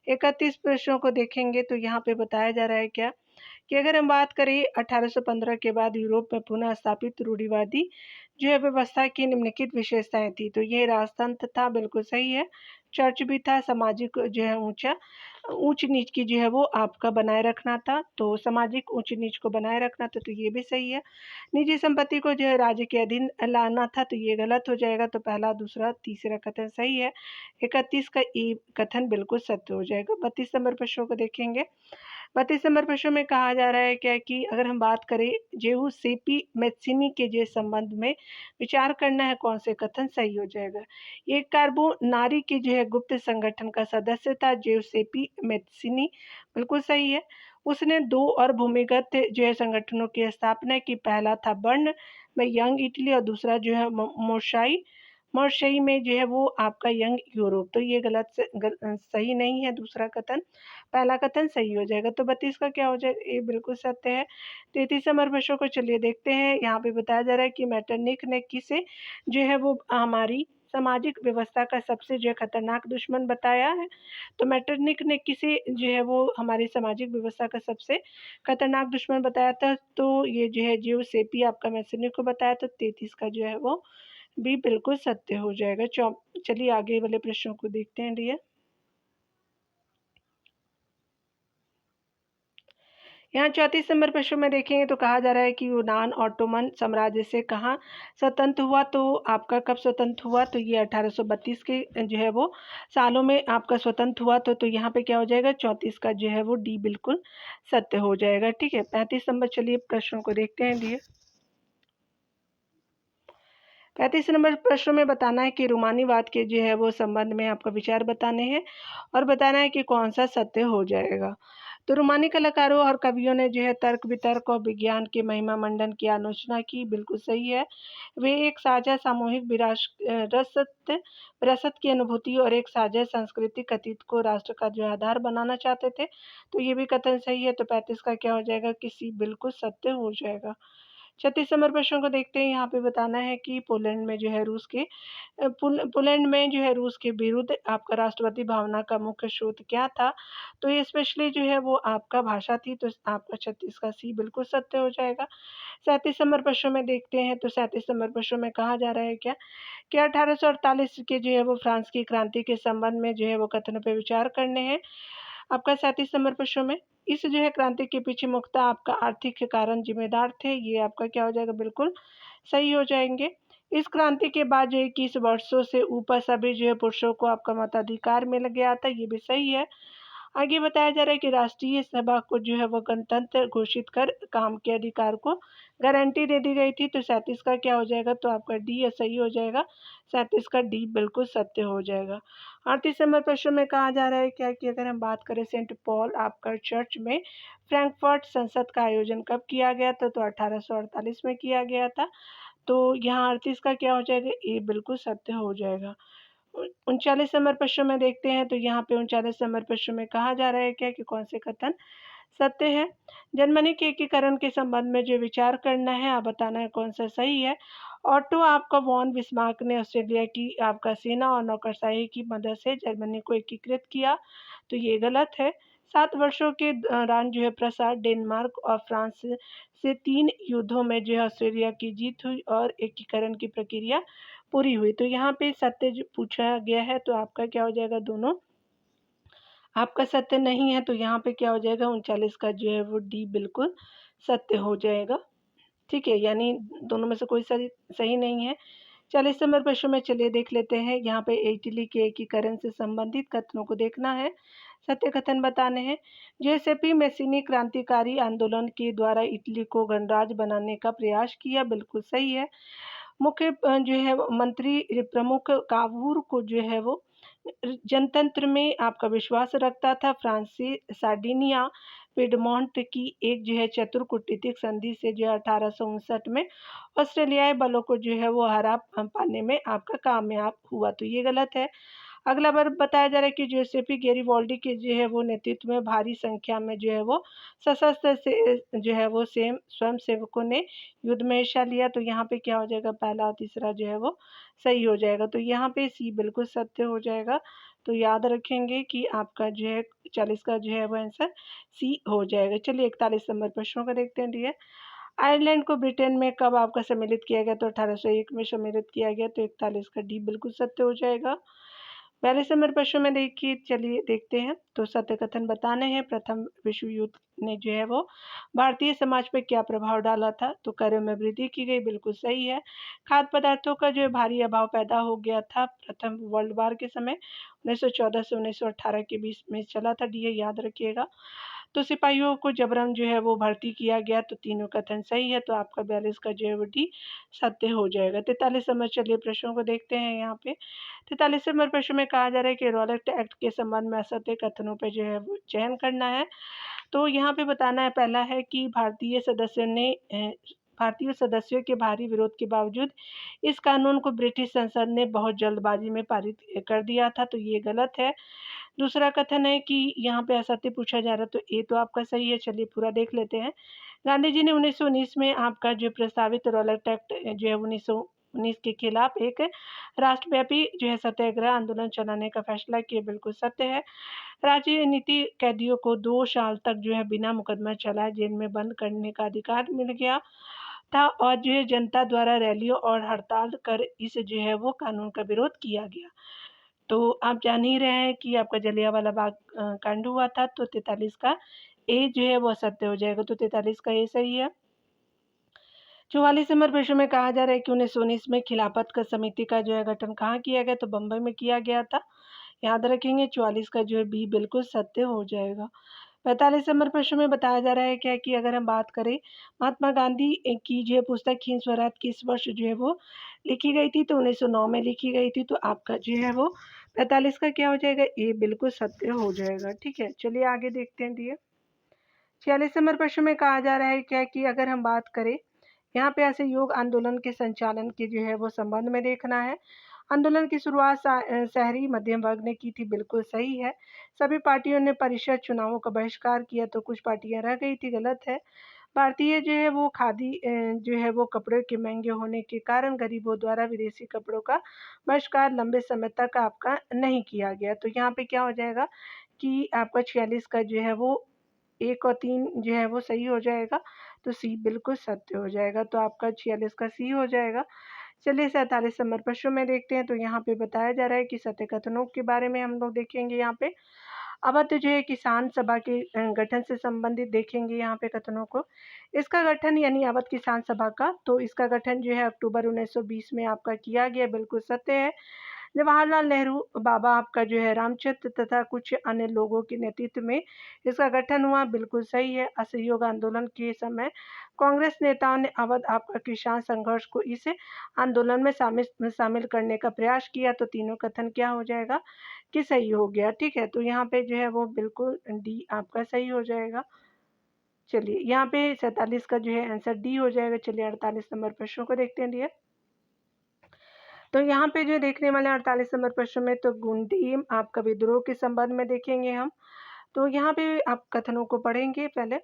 31 प्रश्नों को देखेंगे तो यहाँ पे बताया जा रहा है क्या कि अगर हम बात करें 1815 के बाद यूरोप में पुनः स्थापित रूढ़िवादी जो है व्यवस्था की निम्नलिखित विशेषताएं थी, तो ये राजतंत्र था, बिल्कुल सही है। चर्च भी था, सामाजिक जो है ऊंचा ऊँच-नीच की जो है वो आपका बनाए रखना था, तो सामाजिक ऊँच-नीच को बनाए रखना था, तो ये भी सही है। निजी संपत्ति को जो है राज्य के अधीन लाना था, तो ये गलत हो जाएगा, तो पहला, दूसरा, तीसरा कथन सही है। 31 का ए कथन बिल्कुल सत्य हो जाएगा। 32 नंबर प्रश्नों को देखेंगे। 32 नंबर प्रश्न में कहा जा रहा है क्या कि अगर हम बात करें ज़ेउसेपी मैत्सिनी के जो संबंध में विचार करना है, कौन से कथन सही हो जाएगा? ये कार्बोनारी के जो है गुप्त संगठन का सदस्य था ज़ेउसेपी मैत्सिनी, बिल्कुल सही है। उसने 2 और भूमिगत जो है संगठनों की स्थापना की। पहला था बर्न में यंग इटली और दूसरा जो है मोर्शई में जो है वो आपका यंग यूरोप। तो ये सही नहीं है दूसरा कथन, पहला कथन सही हो जाएगा। तो 32 का क्या हो जाएगा? ये बिल्कुल सत्य है। 33 नंबर प्रश्न को चलिए देखते हैं। यहाँ पे बताया जा रहा है कि मेटरनिक ने किसे जो है वो हमारी सामाजिक व्यवस्था का सबसे जो है खतरनाक दुश्मन बताया है। तो मेटरनिक ने किसे जो है वो हमारी सामाजिक व्यवस्था का सबसे खतरनाक दुश्मन बताया था? तो ये जो है जियोसेपी आपका मेटरनिक को बताया। तो 33 का जो है वो भी बिल्कुल सत्य हो जाएगा। चलिए आगे वाले प्रश्नों को देखते हैं डियर। यहाँ 34 नंबर प्रश्न में देखेंगे तो कहा जा रहा है कि यूनान ऑटोमन साम्राज्य से कहाँ स्वतंत्र हुआ? तो आपका कब स्वतंत्र हुआ? तो ये 1832 के जो है वो सालों में आपका स्वतंत्र हुआ। तो यहाँ पे क्या हो जाएगा? 34 का जो है वो डी बिल्कुल सत्य हो जाएगा। ठीक है, 35 नंबर चलिए प्रश्नों को देखते हैं डियर। 35 नंबर प्रश्न में बताना है कि रूमानीवाद के जो है वो संबंध में आपका विचार बताने हैं और बताना है कि कौन सा सत्य हो जाएगा। तो रूमानी कलाकारों और कवियों ने जो है तर्क वितर्क और विज्ञान के महिमा मंडन की आलोचना की, बिल्कुल सही है। वे एक साझा सामूहिक विरासत की अनुभूति और एक साझा सांस्कृतिक अतीत को राष्ट्र का जो आधार बनाना चाहते थे। तो ये भी कथन सही है। तो 35 का क्या हो जाएगा? कि सी बिल्कुल सत्य हो जाएगा। 36 नंबर प्रश्न को देखते हैं। यहाँ पे बताना है कि पोलैंड में जो है पोलैंड में जो है रूस के विरुद्ध आपका राष्ट्रवादी भावना का मुख्य स्रोत क्या था? तो ये स्पेशली जो है वो आपका भाषा थी। तो आपका 36 का सी बिल्कुल सत्य हो जाएगा। 37 नंबर प्रश्न में देखते हैं। तो 37 नंबर प्रश्न में कहा जा रहा है क्या कि 1848 के जो है वो फ्रांस की क्रांति के संबंध में जो है वो कथनों पे विचार करने हैं। आपका 37 नंबर प्रश्न में इस जो है क्रांति के पीछे मुख्यतः आपका आर्थिक कारण जिम्मेदार थे। ये आपका क्या हो जाएगा? बिल्कुल सही हो जाएंगे। इस क्रांति के बाद जो 21 वर्षों से ऊपर सभी जो है पुरुषों को आपका मताधिकार मिल गया था। ये भी सही है। आगे बताया जा रहा है कि राष्ट्रीय सभा को जो है वो गणतंत्र घोषित कर काम के अधिकार को गारंटी दे दी गई थी। तो 37 का क्या हो जाएगा? तो आपका डी सही हो जाएगा। 37 का डी बिल्कुल सत्य हो जाएगा। 38 नंबर प्रश्न में कहा जा रहा है क्या कि अगर हम बात करें सेंट पॉल आपका चर्च में फ्रैंकफर्ट संसद का आयोजन कब किया गया था? तो 1848 में किया गया था। तो यहाँ 38 का क्या हो जाएगा? ए बिल्कुल सत्य हो जाएगा। 39 नंबर प्रश्न में देखते हैं। तो यहाँ पे 39 नंबर प्रश्न में कहा जा रहा है क्या कि कौन से कथन सत्य है? जर्मनी के एकीकरण के संबंध में जो विचार करना है, आप बताना है कौन सा सही है। ऑटो आपका वॉन बिस्मार्क ने ऑस्ट्रेलिया की आपका सेना और नौकरशाही की मदद से जर्मनी को एकीकृत किया। तो ये गलत है। 7 वर्षों के दौरान जो है प्रसार डेनमार्क और फ्रांस से 3 युद्धों में जो है ऑस्ट्रेलिया की जीत हुई और एकीकरण की प्रक्रिया पूरी हुई। तो यहाँ पे सत्य जो पूछा गया है तो आपका क्या हो जाएगा? दोनों आपका सत्य नहीं है। तो यहाँ पे क्या हो जाएगा? 39 का जो है वो डी बिल्कुल सत्य हो जाएगा। ठीक है, यानी दोनों में से कोई सही नहीं है। 40 नंबर प्रश्न में चलिए देख लेते हैं। यहाँ पे इटली के एकीकरण से संबंधित कथनों को देखना है, सत्य कथन बताने हैं। जूसेप्पे मैसिनी क्रांतिकारी आंदोलन के द्वारा इटली को गणराज्य बनाने का प्रयास किया, बिल्कुल सही है। मुख्य जो है मंत्री प्रमुख कावूर को जो है वो जनतंत्र में आपका विश्वास रखता था। फ्रांसी सार्डिनिया पिडमोंट की एक जो है चतुर कूटनीतिक संधि से जो है 1859 में ऑस्ट्रेलियाई बलों को जो है वो हरा पाने में आपका कामयाब हुआ। तो ये गलत है। अगला बार बताया जा रहा है कि जोसेफी गेरिबाल्डी के जो है वो नेतृत्व में भारी संख्या में जो है वो सशस्त्र से जो है वो स्वयं सेवकों ने युद्ध में हिस्सा लिया। तो यहाँ पे क्या हो जाएगा? पहला और तीसरा जो है वो सही हो जाएगा। तो यहाँ पे सी बिल्कुल सत्य हो जाएगा। तो याद रखेंगे कि आपका जो है 40 का जो है वो आंसर सी हो जाएगा। चलिए 41 नंबर प्रश्नों का देखते हैं डियर। आयरलैंड को ब्रिटेन में कब आपका सम्मिलित किया गया? तो 1801 में सम्मिलित किया गया। तो 41 का डी बिल्कुल सत्य हो जाएगा। 42 नंबर प्रश्न में देखिए, चलिए देखते हैं। तो सत्य कथन बताने हैं। प्रथम विश्व युद्ध ने जो है वो भारतीय समाज पे क्या प्रभाव डाला था? तो करों में वृद्धि की गई, बिल्कुल सही है। खाद्य पदार्थों का जो है भारी अभाव पैदा हो गया था प्रथम वर्ल्ड वार के समय, 1914 से 1918 के बीच में चला था। डी, याद रखिएगा। तो सिपाहियों को जबरन जो है वो भर्ती किया गया, तो तीनों कथन सही है। तो आपका 42 का जो है वो डी सत्य हो जाएगा। 43 नंबर, चलिए प्रश्नों को देखते हैं। यहाँ पे 43 नंबर प्रश्न में कहा जा रहा है कि रॉलेट एक्ट के संबंध में असत्य कथनों पर जो है वो चयन करना है। तो यहाँ पे बताना है, पहला है कि भारतीय सदस्यों के भारी विरोध के बावजूद इस कानून को ब्रिटिश संसद ने बहुत जल्दबाजी में पारित कर दिया था, तो ये गलत है। दूसरा कथन है कि यहाँ पे असत्य पूछा जा रहा है, तो ये तो आपका सही है। चलिए पूरा देख लेते हैं। गांधी जी ने 1919 में आपका जो प्रस्तावित रॉलेट एक्ट जो है 1919 के खिलाफ एक राष्ट्रव्यापी जो है सत्याग्रह आंदोलन चलाने का फैसला किया, बिल्कुल सत्य है। राजनीति कैदियों को 2 साल तक जो है बिना मुकदमा चलाए जेल में बंद करने का अधिकार मिल गया था, और जो है जनता द्वारा रैलियों और हड़ताल कर इस जो है वो कानून का विरोध किया गया। तो आप जान ही रहे हैं कि आपका जलियांवाला बाग कांड हुआ था, तो 43 का ए जो है वो असत्य हो जाएगा। तो 43 का ए सही है। 44 नंबर प्रश्न में कहा जा रहा है कि 1919 में खिलाफत का समिति का जो है गठन कहाँ किया गया? तो बम्बई में किया गया था। याद रखेंगे। 44 का जो है बी बिल्कुल सत्य हो जाएगा। 45 नंबर प्रश्न में बताया जा रहा है क्या कि अगर हम बात करें महात्मा गांधी की जो है पुस्तक हिंद स्वराज किस वर्ष जो है वो लिखी गई थी? तो 1909 में लिखी गई थी। तो आपका जो है वो 45 का क्या हो जाएगा? ये बिल्कुल सत्य हो जाएगा। ठीक है, चलिए आगे देखते हैं। दिए 46 नंबर प्रश्न में कहा जा रहा है क्या कि अगर हम बात करें यहाँ पे असहयोग आंदोलन के संचालन के जो है वो संबंध में देखना है। आंदोलन की शुरुआत शहरी मध्यम वर्ग ने की थी, बिल्कुल सही है। सभी पार्टियों ने परिषद चुनावों का बहिष्कार किया, तो कुछ पार्टियां रह गई थी, गलत है। भारतीय जो है वो खादी जो है वो कपड़े के महंगे होने के कारण गरीबों द्वारा विदेशी कपड़ों का बहिष्कार लंबे समय तक आपका नहीं किया गया। तो यहाँ पे क्या हो जाएगा कि आपका 46 का जो है वो 1 और 3 जो है वो सही हो जाएगा। तो सी बिल्कुल सत्य हो जाएगा। तो आपका 46 का सी हो जाएगा। चलिए 47 नंबर प्रश्न में देखते हैं। तो यहाँ पे बताया जा रहा है कि सत्य कथनों के बारे में हम लोग देखेंगे। यहाँ पे अवध जो है किसान सभा के गठन से संबंधित देखेंगे यहाँ पे कथनों को। इसका गठन यानी अवध किसान सभा का, तो इसका गठन जो है अक्टूबर 1920 में आपका किया गया, बिल्कुल सत्य है। जवाहरलाल नेहरू बाबा आपका जो है रामचंद्र तथा कुछ अन्य लोगों के नेतृत्व में इसका गठन हुआ, बिल्कुल सही है। असहयोग आंदोलन के समय कांग्रेस नेताओं ने अवध आपका किसान संघर्ष को इस आंदोलन में शामिल करने का प्रयास किया, तो तीनों कथन क्या हो जाएगा कि सही हो गया। ठीक है, तो यहाँ पे जो है वो बिल्कुल डी आपका सही हो जाएगा। चलिए यहाँ पे 47 का जो है आंसर डी हो जाएगा। चलिए 48 नंबर प्रश्नों को देखते हैं डियर। तो यहाँ पे जो देखने वाले 48 नंबर प्रश्न में तो गुंडी आपका विद्रोह के संबंध में देखेंगे हम। तो यहाँ पे आप कथनों को पढ़ेंगे पहले।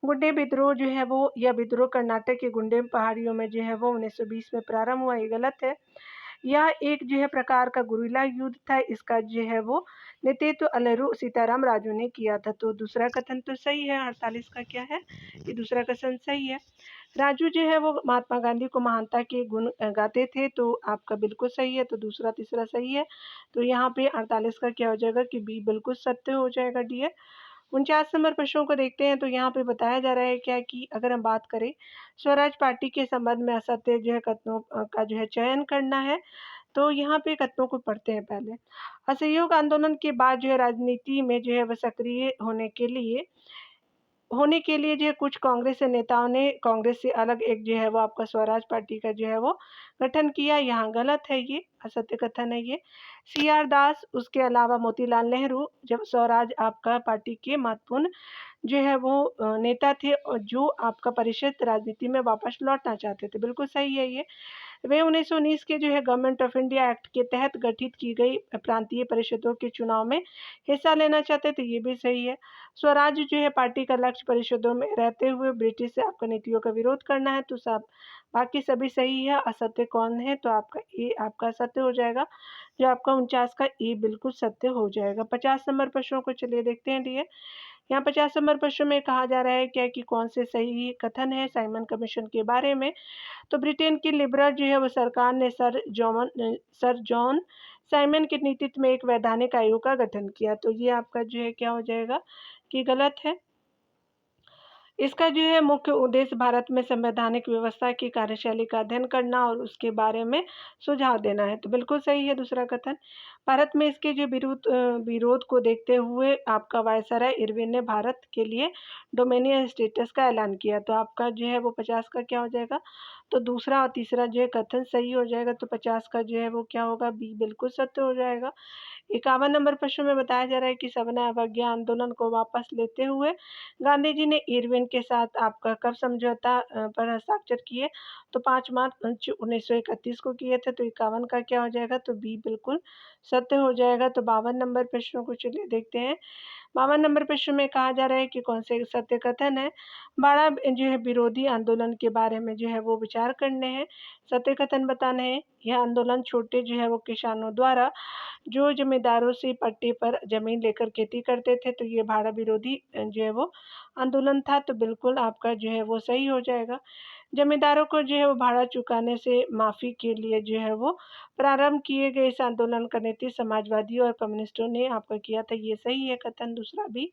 गुंडे विद्रोह जो है वो, यह विद्रोह कर्नाटक के गुंडेम पहाड़ियों में जो है वो 1920 में प्रारंभ हुआ, ये गलत है। यह एक जो है प्रकार का गुरिल्ला युद्ध था। इसका जो है वो नेतृत्व अल्लूरी सीताराम राजू ने किया था। तो दूसरा कथन तो सही है। 48 का क्या है? ये दूसरा कथन सही है। राजू जो है वो महात्मा गांधी को महानता के गुण गाते थे, तो आपका बिल्कुल सही है। तो दूसरा तीसरा सही है। तो यहाँ पे 48 का क्या हो जाएगा कि बी बिल्कुल सत्य हो जाएगा डियर। 49 नंबर प्रश्नों को देखते हैं। तो यहाँ पे बताया जा रहा है क्या कि अगर हम बात करें स्वराज पार्टी के संबंध में असत्य जो है कथनों का जो है चयन करना है। तो यहाँ पे कथनों को पढ़ते हैं पहले। असहयोग आंदोलन के बाद जो है राजनीति में जो है वह सक्रिय होने के लिए जो है कुछ कांग्रेस नेताओं ने कांग्रेस से अलग एक जो है वो आपका स्वराज पार्टी का जो है वो गठन किया। यहाँ गलत है, ये असत्य कथन है ये। सी आर दास, उसके अलावा मोतीलाल नेहरू जब स्वराज आपका पार्टी के महत्वपूर्ण जो है वो नेता थे, और जो आपका परिषद राजनीति में वापस लौटना चाहते थे, बिल्कुल सही है ये। वे 1919 के जो है गवर्नमेंट ऑफ इंडिया एक्ट के तहत गठित की गई प्रांतीय परिषदों के चुनाव में हिस्सा लेना चाहते थे, ये भी सही है। स्वराज जो है पार्टी का लक्ष्य परिषदों में रहते हुए ब्रिटिश से आपका नीतियों का विरोध करना है, तो सब बाकी सभी सही है। असत्य कौन है? तो आपका ए आपका सत्य हो जाएगा। जो आपका 49 का ए बिल्कुल सत्य हो जाएगा। 50 नंबर प्रश्नों को चलिए देखते हैं डियर। यहाँ 50 नंबर प्रश्न में कहा जा रहा है क्या कि कौन से सही कथन है साइमन कमीशन के बारे में। तो ब्रिटेन की लिबरल जो है वो सरकार ने सर जॉन साइमन के नेतृत्व में एक वैधानिक आयोग का गठन किया। तो ये आपका जो है क्या हो जाएगा कि गलत है। इसका जो है मुख्य उद्देश्य भारत में संवैधानिक व्यवस्था की कार्यशैली का अध्ययन करना और उसके बारे में सुझाव देना है। तो बिल्कुल सही है दूसरा कथन। भारत में इसके जो विरोध को देखते हुए आपका वायसराय इरविन ने भारत के लिए डोमिनियन स्टेटस का ऐलान किया। तो आपका जो है वो 50 का क्या हो जाएगा, तो दूसरा और तीसरा जो है कथन सही हो जाएगा। तो 50 का जो है वो क्या होगा, बी बिल्कुल सत्य हो जाएगा। 51 नंबर प्रश्न में बताया जा रहा है कि सविनय अवज्ञा आंदोलन को वापस लेते हुए गांधी जी ने इरविन के साथ आपका कब समझौता पर हस्ताक्षर किए, तो 5 मार्च 1931 को किए थे। तो 51 का क्या हो जाएगा, तो बी बिल्कुल सत्य हो जाएगा। तो 52 नंबर प्रश्नों को चलिए देखते हैं। 52 नंबर प्रश्न में कहा जा रहा है कि कौन से सत्य कथन है। बड़ा जो है विरोधी आंदोलन के बारे में जो है वो विचार करने हैं, सत्य कथन बताने हैं। यह आंदोलन छोटे जो है वो किसानों द्वारा जो जमींदारों से पट्टे पर जमीन लेकर खेती करते थे, तो ये भाड़ा विरोधी जो है वो आंदोलन था। तो बिल्कुल आपका जो है वो सही हो जाएगा। जमींदारों को जो है वो भाड़ा चुकाने से माफ़ी के लिए जो है वो प्रारंभ किए गए इस आंदोलन का नेतृत्व समाजवादी और कम्युनिस्टों ने आपका किया था। ये सही है कथन दूसरा भी।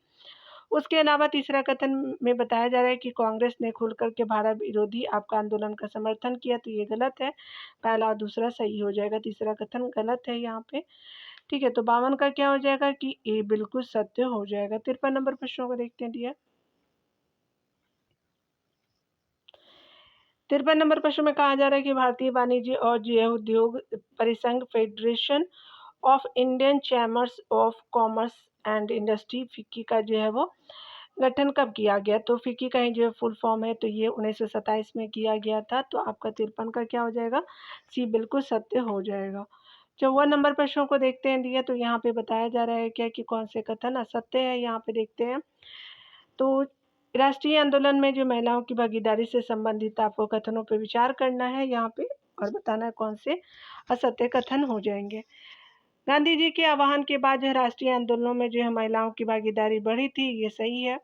उसके अलावा तीसरा कथन में बताया जा रहा है कि कांग्रेस ने खुल करके भारत विरोधी आपका आंदोलन का समर्थन किया। तो ये गलत है। पहला और दूसरा सही हो जाएगा, तीसरा कथन गलत है यहाँ पे। ठीक है, तो 52 का क्या हो जाएगा कि ए बिल्कुल सत्य हो जाएगा। 53 नंबर प्रश्नों को देखते हैं डियर। 53 नंबर प्रश्न में कहा जा रहा है कि भारतीय वाणिज्य और जो उद्योग परिसंघ federation of Indian chambers of commerce and industry FICCI का जो है वो गठन कब किया गया। तो फिक्की का ही जो फुल फॉर्म है, तो ये 1927 में किया गया था। तो आपका 53 का क्या हो जाएगा, सी बिल्कुल सत्य हो जाएगा। 54 नंबर प्रश्नों को देखते हैं दिया। तो यहाँ पे बताया जा रहा है क्या कि कौन से कथन असत्य है। यहाँ पे देखते हैं, तो राष्ट्रीय आंदोलन में जो महिलाओं की भागीदारी से संबंधित आपको कथनों पर विचार करना है यहाँ पे और बताना है कौन से असत्य कथन हो जाएंगे। गांधी जी के आह्वान के बाद जो राष्ट्रीय आंदोलनों में जो है महिलाओं की भागीदारी बढ़ी थी, ये सही है।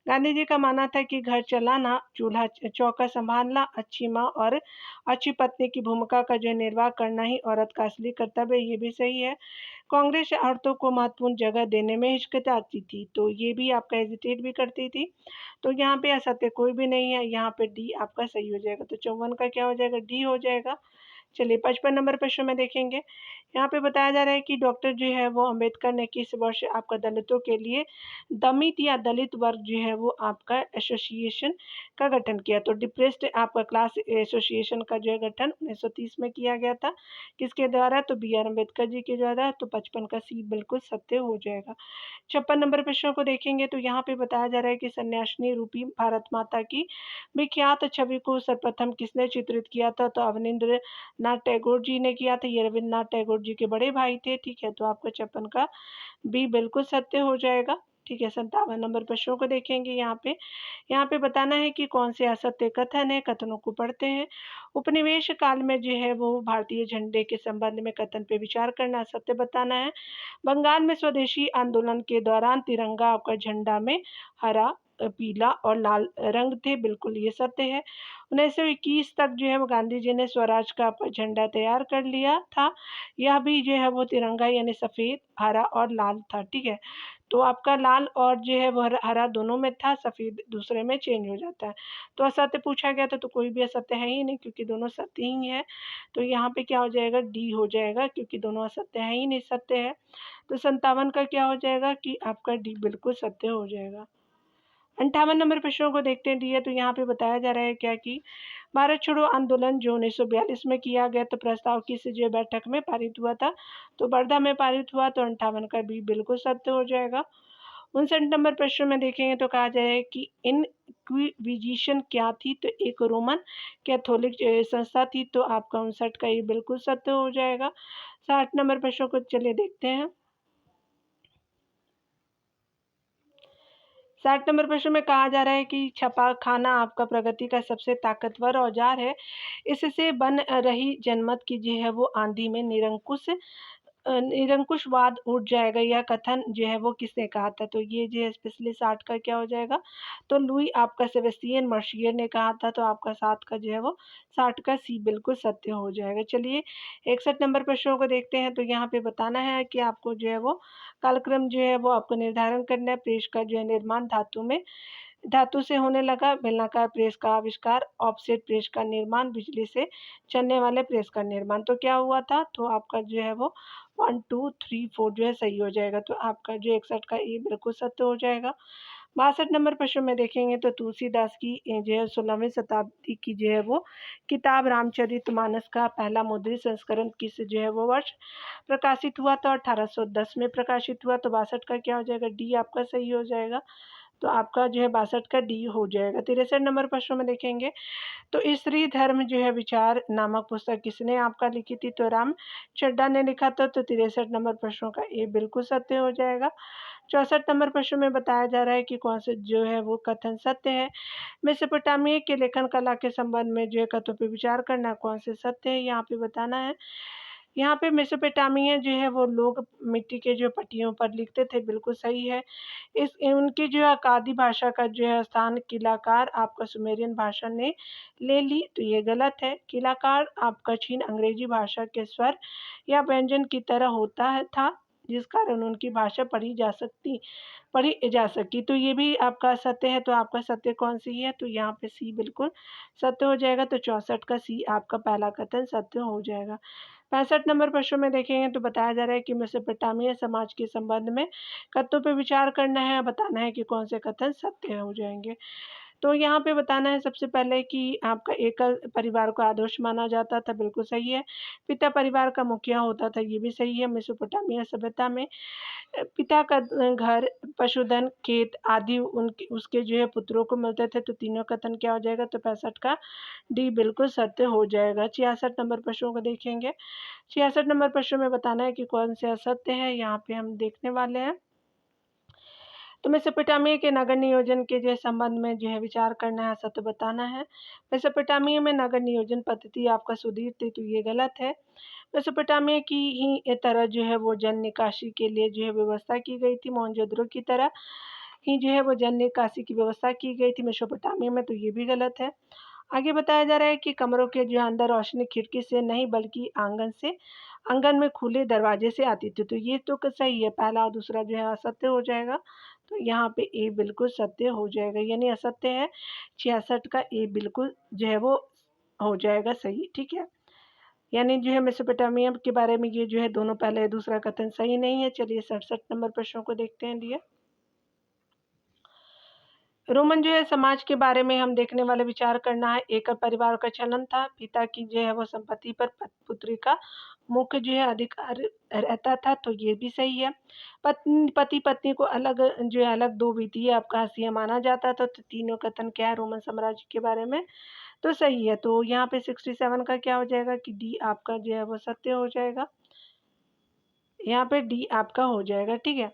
गांधी जी का मानना था कि घर चलाना, चूल्हा चौका संभालना, अच्छी माँ और अच्छी पत्नी की भूमिका का जो निर्वाह करना ही औरत का असली कर्तव्य है, ये भी सही है। कांग्रेस औरतों को महत्वपूर्ण जगह देने में हिचकिचाती थी, तो ये भी आपका हेजिटेट भी करती थी। तो यहाँ पे असत्य कोई भी नहीं है, यहाँ पे डी आपका सही हो जाएगा। तो 54 का क्या हो जाएगा, डी हो जाएगा। चलिए 55 नंबर प्रश्न में देखेंगे। यहाँ पे बताया जा रहा है कि डॉक्टर जो है वो अंबेडकर ने किस वर्ष आपका दलितों के लिए दमित या दलित वर्ग जो है वो आपका एसोसिएशन का गठन किया। तो डिप्रेस्ड आपका क्लास एसोसिएशन का जो है गठन 1930 में किया गया था। किसके द्वारा, तो बी आर अम्बेडकर जी के द्वारा। तो 55 का सी बिल्कुल सत्य हो जाएगा। 56 नंबर प्रश्नों को देखेंगे। तो यहाँ पे बताया जा रहा है कि सन्यासिनी रूपी भारत माता की विख्यात छवि को सर्वप्रथम किसने चित्रित किया था। तो अवनींद्र नाथ टैगोर जी ने किया था। ये रविन्द्रनाथ टैगोर जी के बड़े भाई थे। ठीक है, तो आपका 56 का बी बिल्कुल सत्य हो जाएगा। ठीक है, 57 नंबर प्रश्नों को देखेंगे। यहाँ पे बताना है कि कौन से असत्य कथन है। कथनों को पढ़ते हैं। उपनिवेश काल में जो है वो भारतीय झंडे के संबंध में कथन पे विचार करना, असत्य बताना है। बंगाल में स्वदेशी आंदोलन के दौरान तिरंगा आपका झंडा में हरा, पीला और लाल रंग थे, बिल्कुल ये सत्य है। 1921 तक जो है वो गांधी जी ने स्वराज का झंडा तैयार कर लिया था। यह भी जो है वो तिरंगा यानी सफ़ेद, हरा और लाल था। ठीक है, तो आपका लाल और जो है वो हरा दोनों में था, सफ़ेद दूसरे में चेंज हो जाता है। तो असत्य पूछा गया था, तो कोई भी असत्य है ही नहीं क्योंकि दोनों सत्य ही है। तो यहाँ पे क्या हो जाएगा, डी हो जाएगा क्योंकि दोनों असत्य है ही नहीं, सत्य है। तो 57 का क्या हो जाएगा कि आपका डी बिल्कुल सत्य हो जाएगा। 58 नंबर प्रश्नों को देखते हैं दिए। तो यहाँ पे बताया जा रहा है क्या कि भारत छोड़ो आंदोलन जो 1942 में किया गया, तो प्रस्ताव किस जो बैठक में पारित हुआ था, तो वर्धा में पारित हुआ। तो 58 का भी बिल्कुल सत्य हो जाएगा। 59 नंबर प्रश्न में देखेंगे तो कहा जाए कि इनक्विजिशन क्या थी, तो एक रोमन कैथोलिक संस्था थी। तो आपका 59 का ये बिल्कुल सत्य हो जाएगा। 60 नंबर प्रश्नों को चलिए देखते हैं। 60 नंबर प्रश्न में कहा जा रहा है कि छापाखाना आपका प्रगति का सबसे ताकतवर औजार है। इससे बन रही जनमत की जो है वो आंधी में निरंकुश निरंकुशवाद उठ जाएगा, यह कथन जो है वो किसने कहा था? तो ये जो है स्पेशली 60 का क्या हो जाएगा? तो लुई आपका सेबेस्टियन मर्सियर ने कहा था, तो आपका 7 का जो है वो 60 का सी बिल्कुल सत्य हो जाएगा। चलिए 61 नंबर प्रश्नों को देखते हैं। तो यहाँ पे बताना है कि आपको जो है वो कालक्रम जो है वो आपको निर्धारण करना है। प्रेस का जो है निर्माण धातु से होने लगा, बेलनाकार प्रेस का आविष्कार, ऑफसेट प्रेस का निर्माण, बिजली से चलने वाले प्रेस का निर्माण। तो क्या हुआ था? तो आपका जो है वो 1, 2, 3, 4 जो है सही हो जाएगा। तो आपका जो 61 का ए बिल्कुल सत्य हो जाएगा। 62 नंबर प्रश्न में देखेंगे तो तुलसीदास की जो है 16वीं शताब्दी की जो है वो किताब रामचरितमानस का पहला मुद्रित संस्करण किस जो है वो वर्ष प्रकाशित हुआ था? 1810 में प्रकाशित हुआ। तो 62 का क्या हो जाएगा? डी आपका सही हो जाएगा। तो आपका जो है 62 का डी हो जाएगा। 63 नंबर प्रश्न में देखेंगे तो स्त्री धर्म जो है विचार नामक पुस्तक किसने आपका लिखी थी? तो राम चड्ढा ने लिखा था। तो 63 नंबर प्रश्नों का ए बिल्कुल सत्य हो जाएगा। 64 नंबर प्रश्न में बताया जा रहा है कि कौन से जो है वो कथन सत्य है। मेसोपोटामिया के लेखन कला के संबंध में जो है कथनों पे विचार करना, कौन से सत्य है यहाँ पे बताना है। यहाँ पे मेसोपोटामिया जो है वो लोग मिट्टी के जो पट्टियों पर लिखते थे, बिल्कुल सही है। इस उनकी जो है अकादी भाषा का जो है स्थान किलाकार आपका सुमेरियन भाषा ने ले ली, तो ये गलत है। किलाकार आपका चीन अंग्रेजी भाषा के स्वर या व्यंजन की तरह होता है था, जिस कारण उनकी भाषा पढ़ी जा सकी। तो ये भी आपका सत्य है। तो आपका सत्य कौन सी है? तो यहाँ पे सी बिल्कुल सत्य हो जाएगा। तो 64 का सी आपका पहला कथन सत्य हो जाएगा। 65 नंबर प्रश्न में देखेंगे तो बताया जा रहा है कि मेसोपोटामिया समाज के संबंध में कथनों पे विचार करना है, बताना है कि कौन से कथन सत्य हो जाएंगे। तो यहाँ पे बताना है सबसे पहले कि आपका एकल परिवार को आदर्श माना जाता था, बिल्कुल सही है। पिता परिवार का मुखिया होता था, ये भी सही है। मेसोपोटामिया सभ्यता में पिता का घर, पशुधन, खेत आदि उनके उसके जो है पुत्रों को मिलते थे। तो तीनों कथन क्या हो जाएगा? तो 65 का डी बिल्कुल सत्य हो जाएगा। 66 नंबर प्रश्नों को देखेंगे। 66 नंबर प्रश्न में बताना है कि कौन से असत्य है, यहाँ पे हम देखने वाले हैं। तो मेसोपोटामिया के नगर नियोजन के जो संबंध में जो है विचार करना है, सत्य बताना है। मेसोपोटामिया में नगर नियोजन पद्धति आपका सुदीर थी, तो ये गलत है। मेसोपोटामिया की ही तरह जो है वो जल निकासी के लिए जो है व्यवस्था की गई थी, मोहनजोदड़ो की तरह ही जो है वो जल निकासी की व्यवस्था की गई थी मेसोपोटामिया में, तो ये भी गलत है। आगे बताया जा रहा है कि कमरों के जो अंदर रोशनी खिड़की से नहीं बल्कि आंगन में खुले दरवाजे से आती थी, तो ये तो सही है। पहला और दूसरा जो है असत्य हो जाएगा। तो यहाँ पे ए बिल्कुल सत्य हो जाएगा, यानी असत्य है। 66 का ए बिल्कुल जो है वो हो जाएगा सही, ठीक है। यानी जो है मेसोपोटामिया के बारे में ये जो है दोनों पहले दूसरा कथन सही नहीं है। चलिए 67 नंबर प्रश्नों को देखते हैं डियर। रोमन जो है समाज के बारे में हम देखने वाले विचार करना है। एकल परिवार का चलन था, पिता की जो है वो संपत्ति पर पुत्री का मुख्य जो है अधिकार रहता था, तो ये भी सही है। पति पत्नी को अलग जो है अलग दो विधि आपका हसिया माना जाता था, तो तीनों कथन क्या है रोमन साम्राज्य के बारे में? तो सही है। तो यहाँ पे 67 का क्या हो जाएगा कि डी आपका जो है वो सत्य हो जाएगा। यहाँ पे डी आपका हो जाएगा, ठीक है।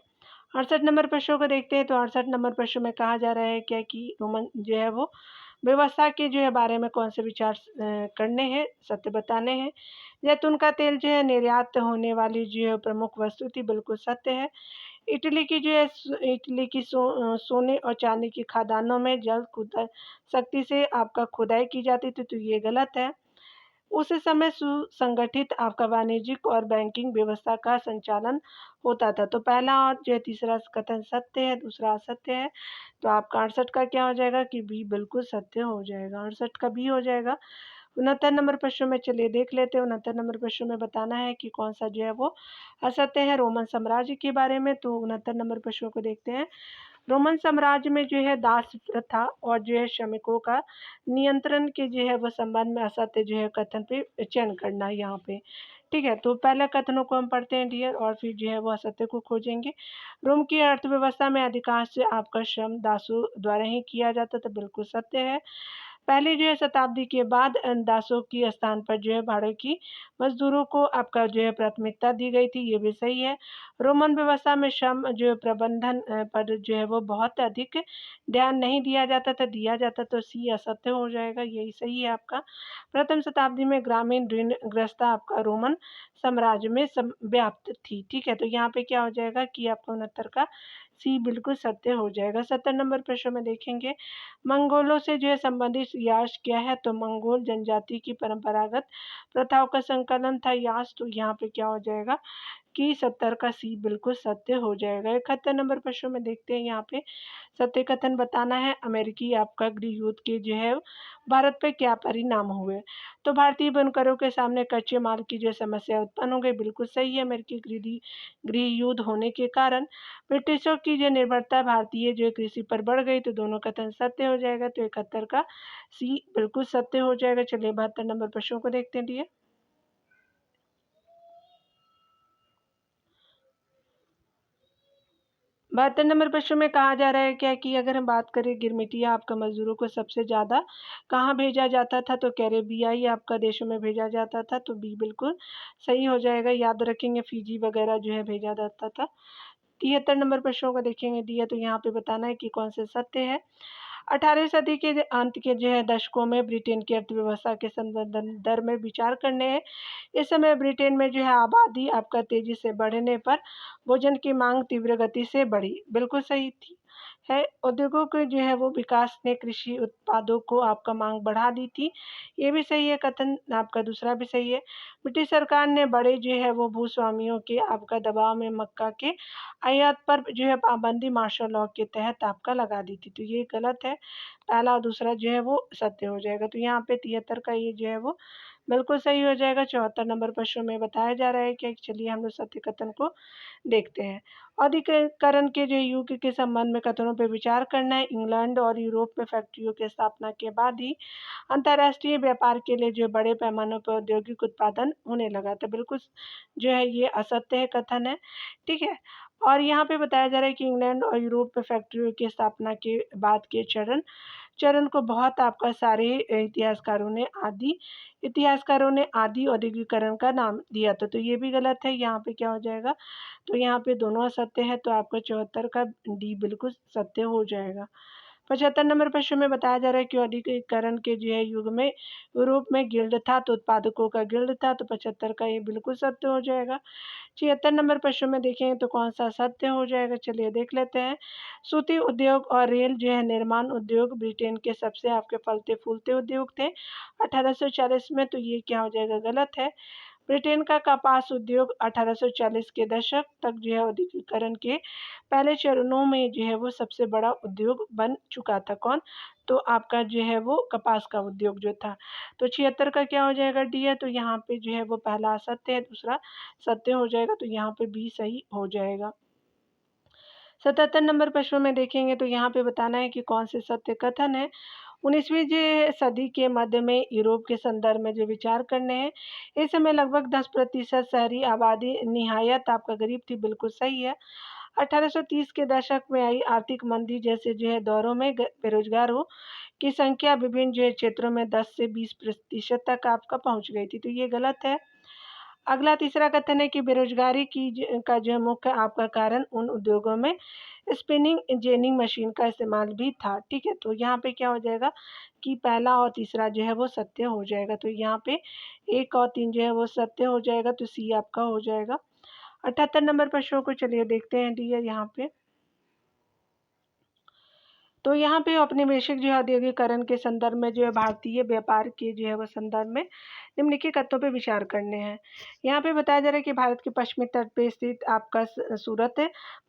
68 नंबर प्रश्नों को देखते हैं। तो 68 नंबर प्रश्न में कहा जा रहा है क्या कि रोमन जो है वो व्यवस्था के जो है बारे में कौन से विचार करने हैं, सत्य बताने हैं। जैतून का तेल जो है निर्यात होने वाली जो है प्रमुख वस्तु थी, बिल्कुल सत्य है। इटली की सोने और चांदी की खदानों में जल खुदाई शक्ति से आपका खुदाई की जाती थी, तो ये गलत है। उस समय सुसंगठित आपका वाणिज्यिक और बैंकिंग व्यवस्था का संचालन होता था। तो पहला और जो तीसरा कथन सत्य है, दूसरा असत्य है। तो आपका 68 का क्या हो जाएगा कि बी बिल्कुल सत्य हो जाएगा। 68 का बी हो जाएगा। 69 नंबर प्रश्न में चलिए देख लेते हैं। 69 नंबर प्रश्न में बताना है कि कौन सा जो है वो असत्य है रोमन साम्राज्य के बारे में। तो 69 नंबर प्रश्नों को देखते हैं। रोमन साम्राज्य में जो है दास प्रथा और जो है श्रमिकों का नियंत्रण के जो है वो संबंध में असत्य जो है कथन पे चयन करना है यहाँ पे, ठीक है। तो पहले कथनों को हम पढ़ते हैं डियर, और फिर जो है वो असत्य को खोजेंगे। रोम की अर्थव्यवस्था में अधिकांश आपका श्रम दासों द्वारा ही किया जाता था, बिल्कुल सत्य है। पहली जो है शताब्दी के बाद दासों की स्थान पर जो है भाड़े की मजदूरों को आपका जो है प्राथमिकता दी गई थी, ये भी सही है। रोमन व्यवस्था में श्रम जो है प्रबंधन पर जो है वो बहुत अधिक ध्यान नहीं दिया जाता था, दिया जाता तो सी असत्य हो जाएगा, यही सही है आपका। प्रथम शताब्दी में ग्रामीण ऋणग्रस्ता आपका रोमन साम्राज्य में व्याप्त थी। ठीक है, तो यहाँ पे क्या हो जाएगा कि आपका 69 का सी बिल्कुल सत्य हो जाएगा। 70 नंबर प्रश्न में देखेंगे मंगोलों से जो है संबंधित यास क्या है, तो मंगोल जनजाति की परंपरागत प्रथाओं का संकलन था यास, तो यहाँ पे क्या हो जाएगा कि 70 का सी बिल्कुल सत्य हो जाएगा। 71 नंबर प्रश्न में देखते हैं यहाँ पे सत्य कथन बताना है। अमेरिकी आपका गृह युद्ध के जो है भारत पे क्या परिणाम हुए, तो भारतीय बुनकरों के सामने कच्चे माल की जो समस्या उत्पन्न हो गई, बिल्कुल सही है। अमेरिकी गृह युद्ध होने के कारण ब्रिटिशों की जो निर्भरता भारतीय जो कृषि पर बढ़ गई, तो दोनों कथन सत्य हो जाएगा, तो 71 का सी बिल्कुल सत्य हो जाएगा। चलिए 72 नंबर प्रश्नों को देखते हैं डियर। 72 नंबर प्रश्न में कहा जा रहा है क्या कि अगर हम बात करें गिरमिटिया आपका मजदूरों को सबसे ज़्यादा कहाँ भेजा जाता था, तो कैरेबियाई आपका देशों में भेजा जाता था, तो बी बिल्कुल सही हो जाएगा। याद रखेंगे फिजी वगैरह जो है भेजा जाता था। 73 नंबर प्रश्नों को देखेंगे दिया, तो यहाँ पे बताना है कि कौन से सत्य है। 18वीं सदी के अंत के जो है दशकों में ब्रिटेन की अर्थव्यवस्था के संवर्धन दर में विचार करने हैं। इस समय ब्रिटेन में जो है आबादी आपका तेजी से बढ़ने पर भोजन की मांग तीव्र गति से बढ़ी, बिल्कुल सही थी है। उद्योगों के जो है वो विकास ने कृषि उत्पादों को आपका मांग बढ़ा दी थी, ये भी सही है कथन आपका, दूसरा भी सही है। ब्रिटिश सरकार ने बड़े जो है वो भूस्वामियों के आपका दबाव में मक्का के आयात पर जो है पाबंदी मार्शल लॉ के तहत आपका लगा दी थी, तो ये गलत है। पहला और दूसरा जो है वो सत्य हो जाएगा, तो यहाँ पे 73 का ये जो है वो बिल्कुल सही हो जाएगा। 74 नंबर प्रश्न में बताया जा रहा है कि चलिए हम लोग सत्य कथन को देखते हैं। औद्योगिकरण के जो युग के संबंध में कथनों पर विचार करना है। इंग्लैंड और यूरोप में फैक्ट्रियों की स्थापना के बाद ही अंतर्राष्ट्रीय व्यापार के लिए जो बड़े पैमाने पर औद्योगिक उत्पादन होने लगा था, बिल्कुल जो है ये असत्य है कथन है। ठीक है, और यहाँ पे बताया जा रहा है कि इंग्लैंड और यूरोप में फैक्ट्रियों की स्थापना के बाद के चरण चरण को बहुत आपका सारे इतिहासकारों ने आदि औद्योगिकरण का नाम दिया था, तो ये भी गलत है। यहाँ पे क्या हो जाएगा, तो यहाँ पे दोनों असत्य है, तो आपका 74 का डी बिल्कुल सत्य हो जाएगा। 75 नंबर प्रश्न में बताया जा रहा है कि औद्योगिकरण के जो है युग में यूरोप में गिल्ड था, तो उत्पादकों का गिल्ड था, तो 75 का ये बिल्कुल सत्य हो जाएगा। 76 नंबर प्रश्न में देखें तो कौन सा सत्य हो जाएगा, चलिए देख लेते हैं। सूती उद्योग और रेल जो है निर्माण उद्योग ब्रिटेन के सबसे आपके फलते फूलते उद्योग थे 1840 में, तो ये क्या हो जाएगा, गलत है। ब्रिटेन का कपास उद्योग 1840 के दशक तक जो है औद्योगिकरण के पहले चरणों में जो है वो सबसे बड़ा उद्योग बन चुका था। कौन, तो आपका जो है वो कपास का उद्योग जो था। तो 76 का क्या हो जाएगा डी है, तो यहाँ पे जो है वो पहला असत्य है, दूसरा सत्य हो जाएगा, तो यहाँ पे बी सही हो जाएगा। 77 नंबर प्रश्न में देखेंगे तो यहाँ पे बताना है कि कौन से सत्य कथन है। 19वीं जो सदी के मध्य में यूरोप के संदर्भ में जो विचार करने हैं, इस समय लगभग 10% शहरी आबादी निहायत आपका गरीब थी, बिल्कुल सही है। 1830 के दशक में आई आर्थिक मंदी जैसे जो है दौरों में बेरोजगारों की संख्या विभिन्न जो है क्षेत्रों में 10 से 20% तक आपका पहुंच गई थी, तो ये गलत है। अगला तीसरा कथन है कि बेरोजगारी का जो मुख्य आपका कारण उन उद्योगों में स्पिनिंग जेनिंग मशीन का इस्तेमाल भी था। ठीक है, तो यहाँ पे क्या हो जाएगा कि पहला और तीसरा जो है वो सत्य हो जाएगा, तो यहाँ पे 1 और 3 जो है वो सत्य हो जाएगा, तो सी आपका हो जाएगा। 78 नंबर प्रश्नों को चलिए देखते हैं डियर यहाँ पे। तो यहाँ पे औपनिवेशिक जो है औद्योगिकरण के संदर्भ में जो है भारतीय व्यापार के जो है वो संदर्भ में निम्नलिखित तथ्यों पे विचार करने हैं। यहाँ पे बताया जा रहा है कि भारत के पश्चिमी तट पे स्थित आपका सूरत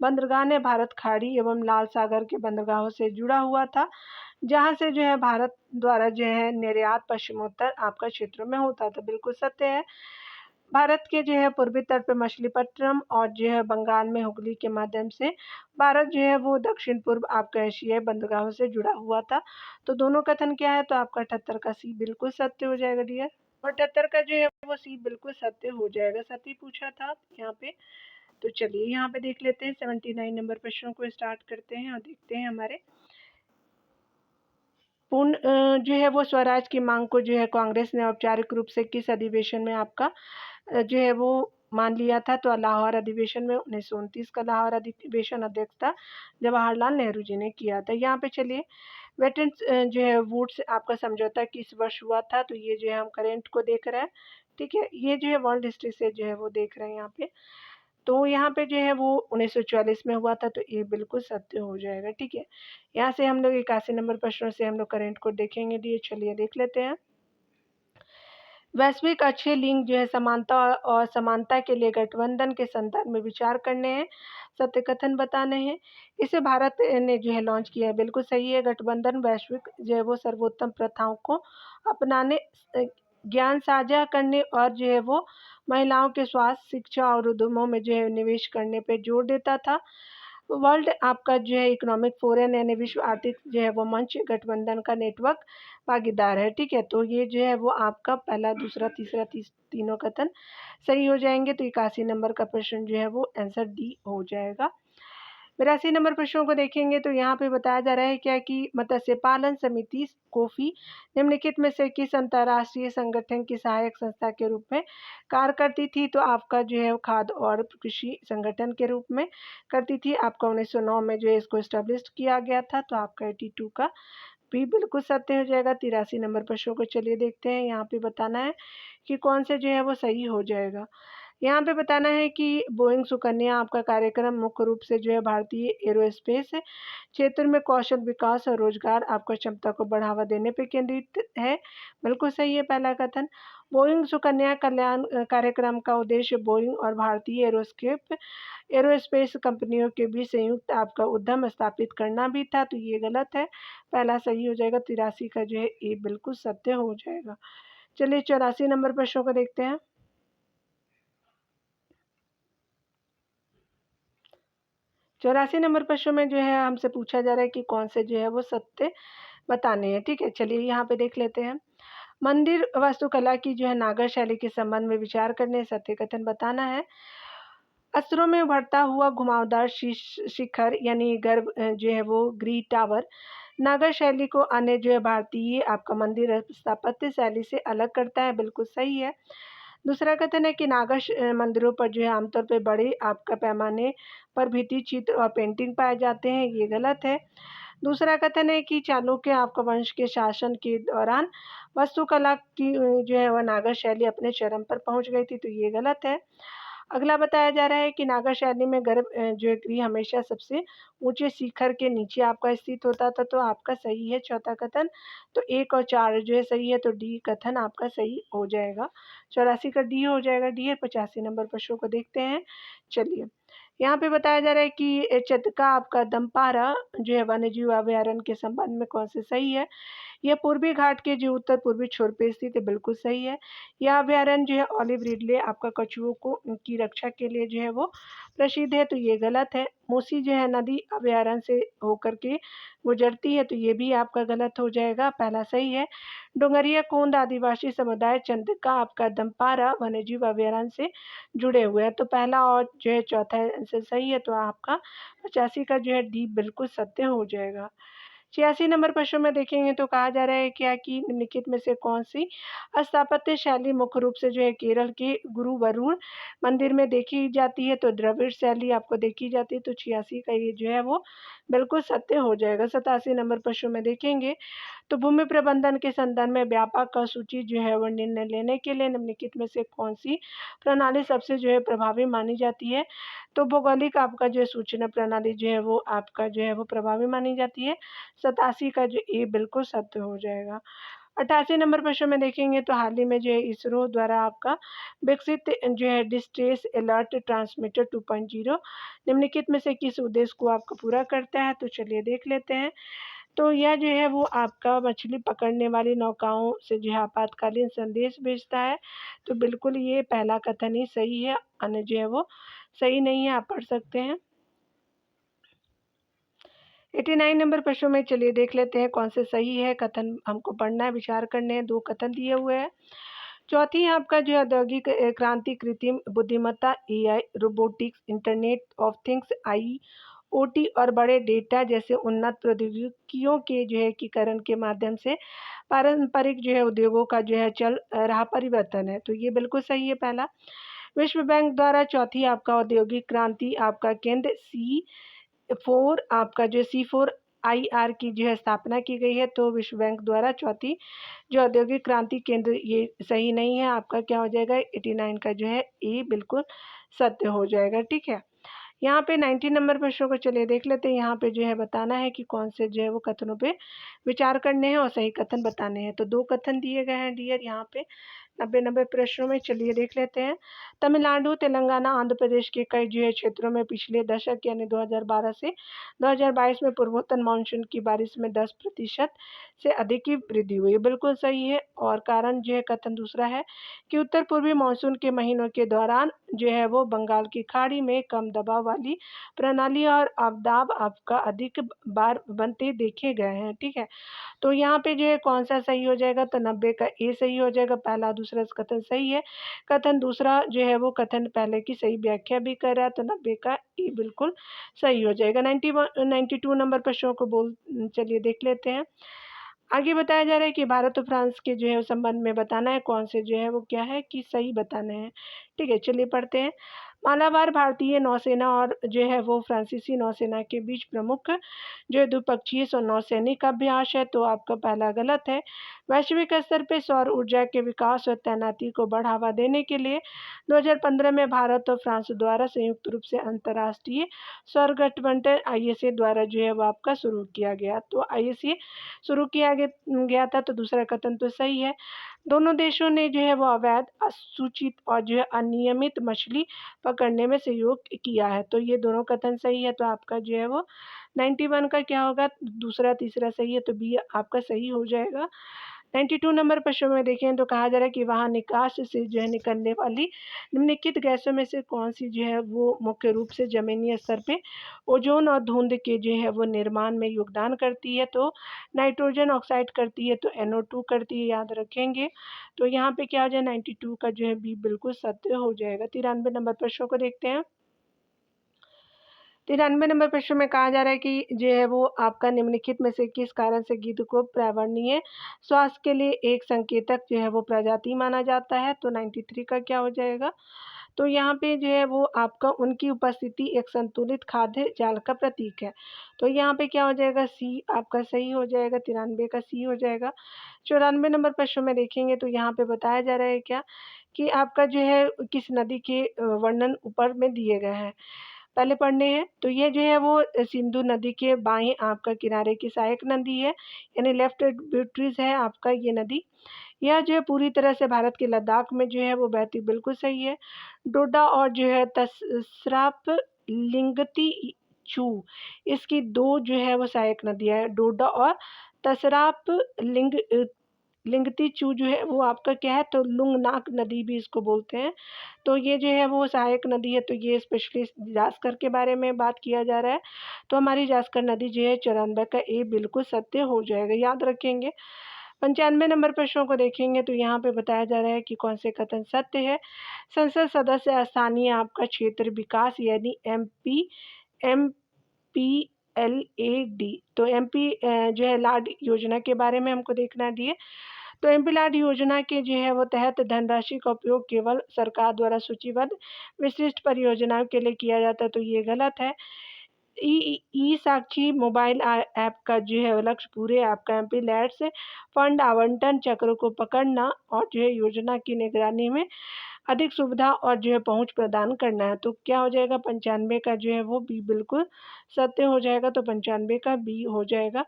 बंदरगाह ने भारत खाड़ी एवं लाल सागर के बंदरगाहों से जुड़ा हुआ था, जहाँ से जो है भारत द्वारा जो है निर्यात पश्चिमोत्तर आपका क्षेत्रों में होता था, बिल्कुल सत्य है। भारत के जो है पूर्वी तट पे मछलीपट्टनम और जो है बंगाल में हुगली के माध्यम से भारत जो है वो दक्षिण पूर्व आपका एशियाई बंदरगाहों से जुड़ा हुआ था, तो दोनों कथन क्या है, तो आपका 78 का सी बिल्कुल सत्य हो जाएगा डियर, और 78 का जो है वो सी बिल्कुल सत्य हो जाएगा। सत्य पूछा था यहाँ पे, तो चलिए यहाँ पे देख लेते हैं। 79 नंबर प्रश्नों को स्टार्ट करते हैं और देखते हैं हमारे जो है वो स्वराज की मांग को जो है कांग्रेस ने औपचारिक रूप से किस अधिवेशन में आपका जो है वो मान लिया था? तो लाहौर अधिवेशन में 1929 का लाहौर अधिवेशन अध्यक्षता जवाहरलाल नेहरू जी ने किया था। यहाँ पे चलिए वेटरन्स जो है वुड्स आपका समझौता किस वर्ष हुआ था? तो ये जो है हम करेंट को देख रहे हैं, ठीक है। ये जो है वर्ल्ड हिस्ट्री से जो है वो देख रहे हैं यहाँ पे। तो यहाँ पे जो है वो 1944 में हुआ था, तो ये बिल्कुल सत्य हो जाएगा, ठीक है। यहाँ से हम लोग 81 नंबर प्रश्नों से हम लोग करेंट को देखेंगे। ये चलिए देख लेते हैं। वैश्विक अक्षय लिंक जो है समानता और समानता के लिए गठबंधन के संदर्भ में विचार करने हैं, सत्य कथन बताने हैं। इसे भारत ने जो है लॉन्च किया है, बिल्कुल सही है। गठबंधन वैश्विक जो है वो सर्वोत्तम प्रथाओं को अपनाने, ज्ञान साझा करने और जो है वो महिलाओं के स्वास्थ्य, शिक्षा और उद्यमों में जो है निवेश करने पे जोर देता था। वर्ल्ड आपका जो है इकोनॉमिक फोरम यानी विश्व आर्थिक जो है वो मंच गठबंधन का नेटवर्क भागीदार है, ठीक है। तो ये जो है वो आपका पहला, दूसरा, तीसरा, तीनों कथन सही हो जाएंगे। तो 81 नंबर का प्रश्न जो है वो आंसर डी हो जाएगा। 82 नंबर प्रश्नों को देखेंगे तो यहाँ पे बताया जा रहा है क्या कि मत्स्य पालन समिति कोफी निम्नलिखित में से किस अंतर्राष्ट्रीय संगठन की सहायक संस्था के रूप में कार्य करती थी? तो आपका जो है खाद्य और कृषि संगठन के रूप में करती थी। आपका 1909 में जो है इसको स्टैब्लिश किया गया था। तो आपका 82 का भी बिल्कुल सत्य हो जाएगा। 83 नंबर प्रश्नों को चलिए देखते हैं। यहाँ पे बताना है कि कौन से जो है वो सही हो जाएगा। यहाँ पे बताना है कि बोइंग सुकन्या आपका कार्यक्रम मुख्य रूप से जो है भारतीय एरोस्पेस क्षेत्र में कौशल विकास और रोजगार आपका क्षमता को बढ़ावा देने पे केंद्रित है, बिल्कुल सही है पहला कथन। बोइंग सुकन्या कल्याण कार्यक्रम का उद्देश्य बोइंग और भारतीय एरोस्पेस कंपनियों के बीच संयुक्त आपका उद्यम स्थापित करना भी था, तो ये गलत है, पहला सही हो जाएगा। 83 का जो है ये बिल्कुल सत्य हो जाएगा। चलिए 84 नंबर प्रश्नों को देखते हैं। 84 नंबर प्रश्न में जो है हमसे पूछा जा रहा है कि कौन से जो है वो सत्य बताने हैं, ठीक है। चलिए यहाँ पे देख लेते हैं। मंदिर वास्तुकला की जो है नागर शैली के संबंध में विचार करने, सत्य कथन बताना है। अस्त्रों में उभरता हुआ घुमावदार शिखर यानी गर्भ जो है वो ग्री टावर नागर शैली को अन्य जो है भारतीय आपका मंदिर स्थापत्य शैली से अलग करता है, बिल्कुल सही है। दूसरा कथन है कि नागर मंदिरों पर जो है आमतौर पर बड़े आपका पैमाने पर भित्ति चित्र और पेंटिंग पाए जाते हैं, ये गलत है। दूसरा कथन है कि चालुक्य आपका वंश के शासन के दौरान वास्तुकला की जो है वह नागर शैली अपने चरम पर पहुंच गई थी, तो ये गलत है। अगला बताया जा रहा है कि नागा शैली में गर्भ जो है गृह हमेशा सबसे ऊंचे शिखर के नीचे आपका स्थित होता था, तो आपका सही है चौथा कथन। तो 1 और 4 जो है सही है, तो डी कथन आपका सही हो जाएगा। 84 का डी हो जाएगा। डी है। 85 नंबर प्रश्नों को देखते हैं। चलिए यहाँ पे बताया जा रहा है कि चतका आपका दमपारा जो है वन्य जीव अभयारण्य के संबंध में कौन से सही है? यह पूर्वी घाट के जो उत्तर पूर्वी छोर पे स्थित है, बिल्कुल सही है। यह अभयारण्य जो है ऑलिव रिडले आपका कछुओं को उनकी रक्षा के लिए जो है वो प्रसिद्ध है, तो ये गलत है। मूसी जो है नदी अभयारण्य से होकर के गुजरती है, तो ये भी आपका गलत हो जाएगा, पहला सही है। डोंगरिया कोंद आदिवासी समुदाय चंद्रिका आपका दमपारा वन्यजीव अभयारण्य से जुड़े हुए हैं, तो पहला और जो है चौथा आंसर सही है, तो आपका 85 का जो है डी बिल्कुल सत्य हो जाएगा। 86 नंबर प्रश्न में देखेंगे तो कहा जा रहा है क्या कि निम्नलिखित में से कौन सी स्थापत्य शैली मुख्य रूप से जो है केरल के गुरुवरुण मंदिर में देखी जाती है? तो द्रविड़ शैली आपको देखी जाती है, तो 86 का ये जो है वो बिल्कुल सत्य हो जाएगा। 87 नंबर प्रश्न में देखेंगे तो भूमि प्रबंधन के संदर्भ में व्यापक सूची जो है वो निर्णय लेने के लिए निम्नलिखित में से कौन सी प्रणाली सबसे जो है प्रभावी मानी जाती है? तो भौगोलिक आपका जो है सूचना प्रणाली जो है वो आपका जो है वो प्रभावी मानी जाती है। 87 का जो ए बिल्कुल सत्य हो जाएगा। 88 नंबर प्रश्न में देखेंगे तो हाल ही में जो है इसरो द्वारा आपका विकसित जो है डिस्ट्रेस अलर्ट ट्रांसमीटर 2.0 निम्नलिखित में से किस उद्देश्य को आपका पूरा करता है? तो चलिए देख लेते हैं। तो यह जो है वो आपका मछली पकड़ने वाली नौकाओं से जो है आपातकालीन संदेश भेजता है, तो बिल्कुल ये पहला कथन ही सही है, अन्य जो है वो सही नहीं है, आप पढ़ सकते हैं। 89 नंबर प्रश्नों में चलिए देख लेते हैं कौन से सही है कथन, हमको पढ़ना है, विचार करने हैं। 2 कथन दिए हुए हैं। चौथी है आपका जो औद्योगिक क्रांति कृत्रिम बुद्धिमत्ता AI robotics internet of things OT और बड़े डेटा जैसे उन्नत प्रौद्योगिकियों के जो है एकीकरण के माध्यम से पारंपरिक जो है उद्योगों का जो है चल रहा परिवर्तन है। तो ये बिल्कुल सही है पहला। विश्व बैंक द्वारा चौथी आपका औद्योगिक क्रांति आपका केंद्र C4 आपका जो C4IR की जो है स्थापना की गई है। तो विश्व बैंक द्वारा चौथी जो औद्योगिक क्रांति केंद्र, ये सही नहीं है, आपका क्या हो जाएगा 89 का जो है ए बिल्कुल सत्य हो जाएगा। ठीक है, यहाँ पे 90 नंबर प्रश्नों को चलिए देख लेते हैं। यहाँ पे जो है बताना है कि कौन से जो है वो कथनों पे विचार करने हैं और सही कथन बताने हैं। तो 2 कथन दिए गए हैं डियर यहाँ पे 90 प्रश्नों में। चलिए देख लेते हैं। तमिलनाडु, तेलंगाना, आंध्र प्रदेश के कई जो है क्षेत्रों में पिछले दशक यानी 2012 से 2022 में पूर्वोत्तर मानसून की बारिश में 10% से अधिक की वृद्धि हुई। बिल्कुल सही है। और कारण जो है कथन दूसरा है कि उत्तर पूर्वी मानसून के महीनों के दौरान जो है वो बंगाल की खाड़ी में कम दबाव वाली प्रणाली और अवदाब आपका अधिक बार बनते देखे गए हैं। ठीक है, तो यहाँ पे जो है कौन सा सही हो जाएगा, तो 90 का ए सही हो जाएगा। पहला दूसरा कथन सही है। कथन दूसरा जो है वो कथन पहले की सही व्याख्या भी कर रहा है, तो 90 का ए बिल्कुल सही हो जाएगा। 92 नंबर प्रश्नों को चलिए देख लेते हैं। आगे बताया जा रहा है कि भारत और फ्रांस के जो है संबंध में बताना है कौन से जो है वो क्या है कि सही बताना है। ठीक है, चलिए पढ़ते हैं। मालाबार भारतीय नौसेना और जो है वो फ्रांसीसी नौसेना के बीच प्रमुख जो है द्विपक्षीय नौसैनिक अभ्यास है। तो आपका पहला गलत है। वैश्विक स्तर पर सौर ऊर्जा के विकास और तैनाती को बढ़ावा देने के लिए 2015 में भारत और फ्रांस द्वारा संयुक्त रूप से अंतर्राष्ट्रीय सौर गठबंधन ISA द्वारा जो है वो आपका शुरू किया गया। तो ISA शुरू किया गया था। तो दूसरा कथन तो सही है। दोनों देशों ने जो है वो अवैध, असूचित और जो है अनियमित मछली पकड़ने में सहयोग किया है। तो ये दोनों कथन सही है। तो आपका जो है वो 91 का क्या होगा, दूसरा तीसरा सही है, तो बी आपका सही हो जाएगा। 92 नंबर प्रश्न में देखें तो कहा जा रहा है कि वहाँ निकास से जो है निकलने वाली निम्नलिखित गैसों में से कौन सी जो है वो मुख्य रूप से जमीनी स्तर पे ओजोन और धुंध के जो है वो निर्माण में योगदान करती है। तो नाइट्रोजन ऑक्साइड करती है, तो NO2 करती है, याद रखेंगे। तो यहाँ पे क्या हो जाए 92 का जो है बी बिल्कुल सत्य हो जाएगा। 93 नंबर प्रश्नों को देखते हैं। 93 नंबर प्रश्न में कहा जा रहा है कि जो है वो आपका निम्नलिखित में से किस कारण से गिद्ध को पर्यावरणीय स्वास्थ्य के लिए एक संकेतक जो है वो प्रजाति माना जाता है। तो 93 का क्या हो जाएगा, तो यहाँ पे जो है वो आपका उनकी उपस्थिति एक संतुलित खाद्य जाल का प्रतीक है। तो यहाँ पे क्या हो जाएगा, सी आपका सही हो जाएगा। 93 का सी हो जाएगा। 94 नंबर प्रश्न में देखेंगे तो यहाँ पे बताया जा रहा है क्या कि आपका जो है किस नदी के वर्णन ऊपर में दिए गए हैं, पहले पढ़ने हैं। तो ये जो है वो सिंधु नदी के बाएं आपका किनारे की सहायक नदी है, यानी लेफ्ट ट्रिब्यूटरीज है आपका ये नदी। यह जो है पूरी तरह से भारत के लद्दाख में जो है वो बहती, बिल्कुल सही है। डोडा और जो है तसराप लिंगती चू, इसकी दो जो है वो सहायक नदियाँ है, डोडा और तसराप लिंगती चू जो है वो आपका क्या है, तो लुंगनाक नदी भी इसको बोलते हैं। तो ये जो है वो सहायक नदी है। तो ये स्पेशली जास्कर के बारे में बात किया जा रहा है। तो हमारी जास्कर नदी जो है 94 का ए बिल्कुल सत्य हो जाएगा, याद रखेंगे। 95 नंबर प्रश्नों को देखेंगे तो यहाँ पे बताया जा रहा है कि कौन से कथन सत्य है। संसद सदस्य स्थानीय आपका क्षेत्र विकास यानी MPLAD, तो MP जो है लाड योजना के बारे में हमको देखना दिए। तो MP लाड योजना के जो है वो तहत धनराशि का उपयोग केवल सरकार द्वारा सूचीबद्ध विशिष्ट परियोजनाओं के लिए किया जाता है। तो ये गलत है। ई साक्षी मोबाइल ऐप का जो है लक्ष्य पूरे आपका MP लैड से फंड आवंटन चक्र को पकड़ना और जो है योजना की निगरानी में अधिक सुविधा और जो है पहुंच प्रदान करना है। तो क्या हो जाएगा 95 का जो है वो बी बिल्कुल सत्य हो जाएगा। तो 95 का बी हो जाएगा।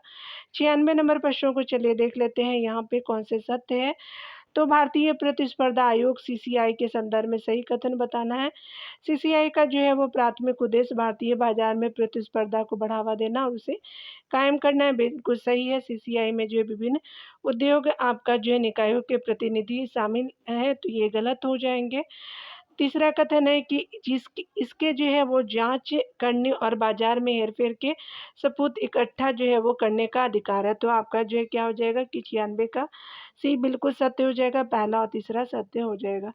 96 नंबर प्रश्नों को चलिए देख लेते हैं यहाँ पे कौन से सत्य है। तो भारतीय प्रतिस्पर्धा आयोग CCI के संदर्भ में सही कथन बताना है। CCI का जो है वो प्राथमिक उद्देश्य भारतीय बाजार में प्रतिस्पर्धा को बढ़ावा देना और उसे कायम करना है, बिल्कुल सही है। CCI में जो विभिन्न उद्योग आपका जो है निकायों के प्रतिनिधि शामिल है, तो ये गलत हो जाएंगे। तीसरा कथन है कि इसके जो है वो जांच करने और बाजार में हेरफेर के सबूत इकट्ठा जो है वो करने का अधिकार है। तो आपका जो है क्या हो जाएगा कि 96 का सी बिल्कुल सत्य हो जाएगा, पहला और तीसरा सत्य हो जाएगा।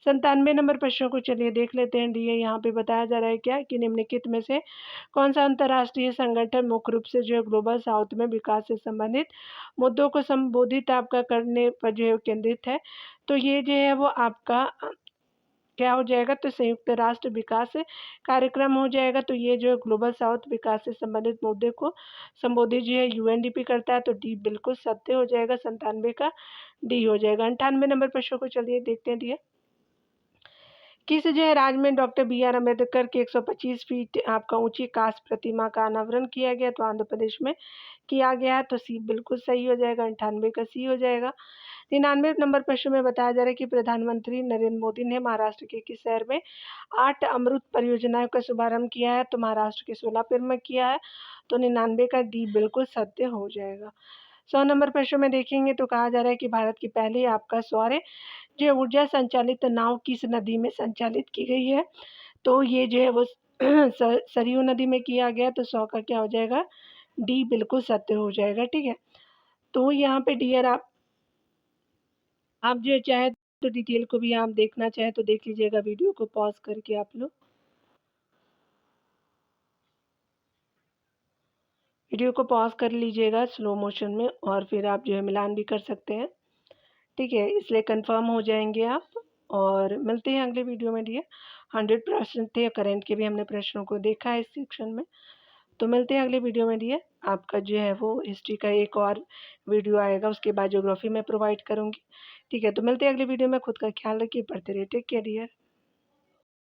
97 नंबर प्रश्न को चलिए देख लेते हैं। डी यहाँ पे बताया जा रहा है क्या कि निम्नलिखित में से कौन सा अंतर्राष्ट्रीय संगठन मुख्य रूप से जो है ग्लोबल साउथ में विकास से संबंधित मुद्दों को संबोधित आपका करने पर जो है केंद्रित है। तो ये जो है वो आपका क्या हो जाएगा, तो संयुक्त राष्ट्र विकास कार्यक्रम हो जाएगा। तो ये जो है ग्लोबल साउथ विकास से संबंधित मुद्दे को संबोधित जो है यूएनडीपी करता है। तो डी बिल्कुल सत्य हो जाएगा, 97 का डी हो जाएगा। 98 नंबर प्रश्न को चलिए देखते हैं। डी किस जो है राज्य में डॉक्टर बी.आर. अम्बेडकर की 125 फीट आपका ऊंची कांस्य प्रतिमा का अनावरण किया गया? तो आंध्र प्रदेश में किया गया है। तो सी बिल्कुल सही हो जाएगा, 98 का सी हो जाएगा। 99 नंबर प्रश्न में बताया जा रहा है कि प्रधानमंत्री नरेंद्र मोदी ने महाराष्ट्र के किस शहर में 8 अमृत परियोजनाओं का शुभारंभ किया है? तो महाराष्ट्र के सोलापुर में किया है। तो 99 का डी बिल्कुल सत्य हो जाएगा। 100 नंबर प्रश्न में देखेंगे तो कहा जा रहा है कि भारत की पहली आपका सौर जो ऊर्जा संचालित नाव किस नदी में संचालित की गई है? तो ये जो है वो सरयू नदी में किया गया। तो 100 का क्या हो जाएगा, डी बिल्कुल सत्य हो जाएगा। ठीक है, तो यहाँ पे डियर आप जो चाहे तो डिटेल को भी आप देखना चाहे तो देख लीजिएगा, वीडियो को पॉज करके आप लोग वीडियो को पॉज कर लीजिएगा स्लो मोशन में, और फिर आप जो है मिलान भी कर सकते हैं। ठीक है, इसलिए कंफर्म हो जाएंगे आप। और मिलते हैं अगले वीडियो में। डियर 100% थे, करंट के भी हमने प्रश्नों को देखा है इस सेक्शन में। तो मिलते हैं अगले वीडियो में। डियर आपका जो है वो हिस्ट्री का एक और वीडियो आएगा, उसके बाद ज्योग्राफी में प्रोवाइड करूँगी। ठीक है, तो मिलते हैं अगले वीडियो में। खुद का ख्याल रखिए, पढ़ते रहिए। Take care dear.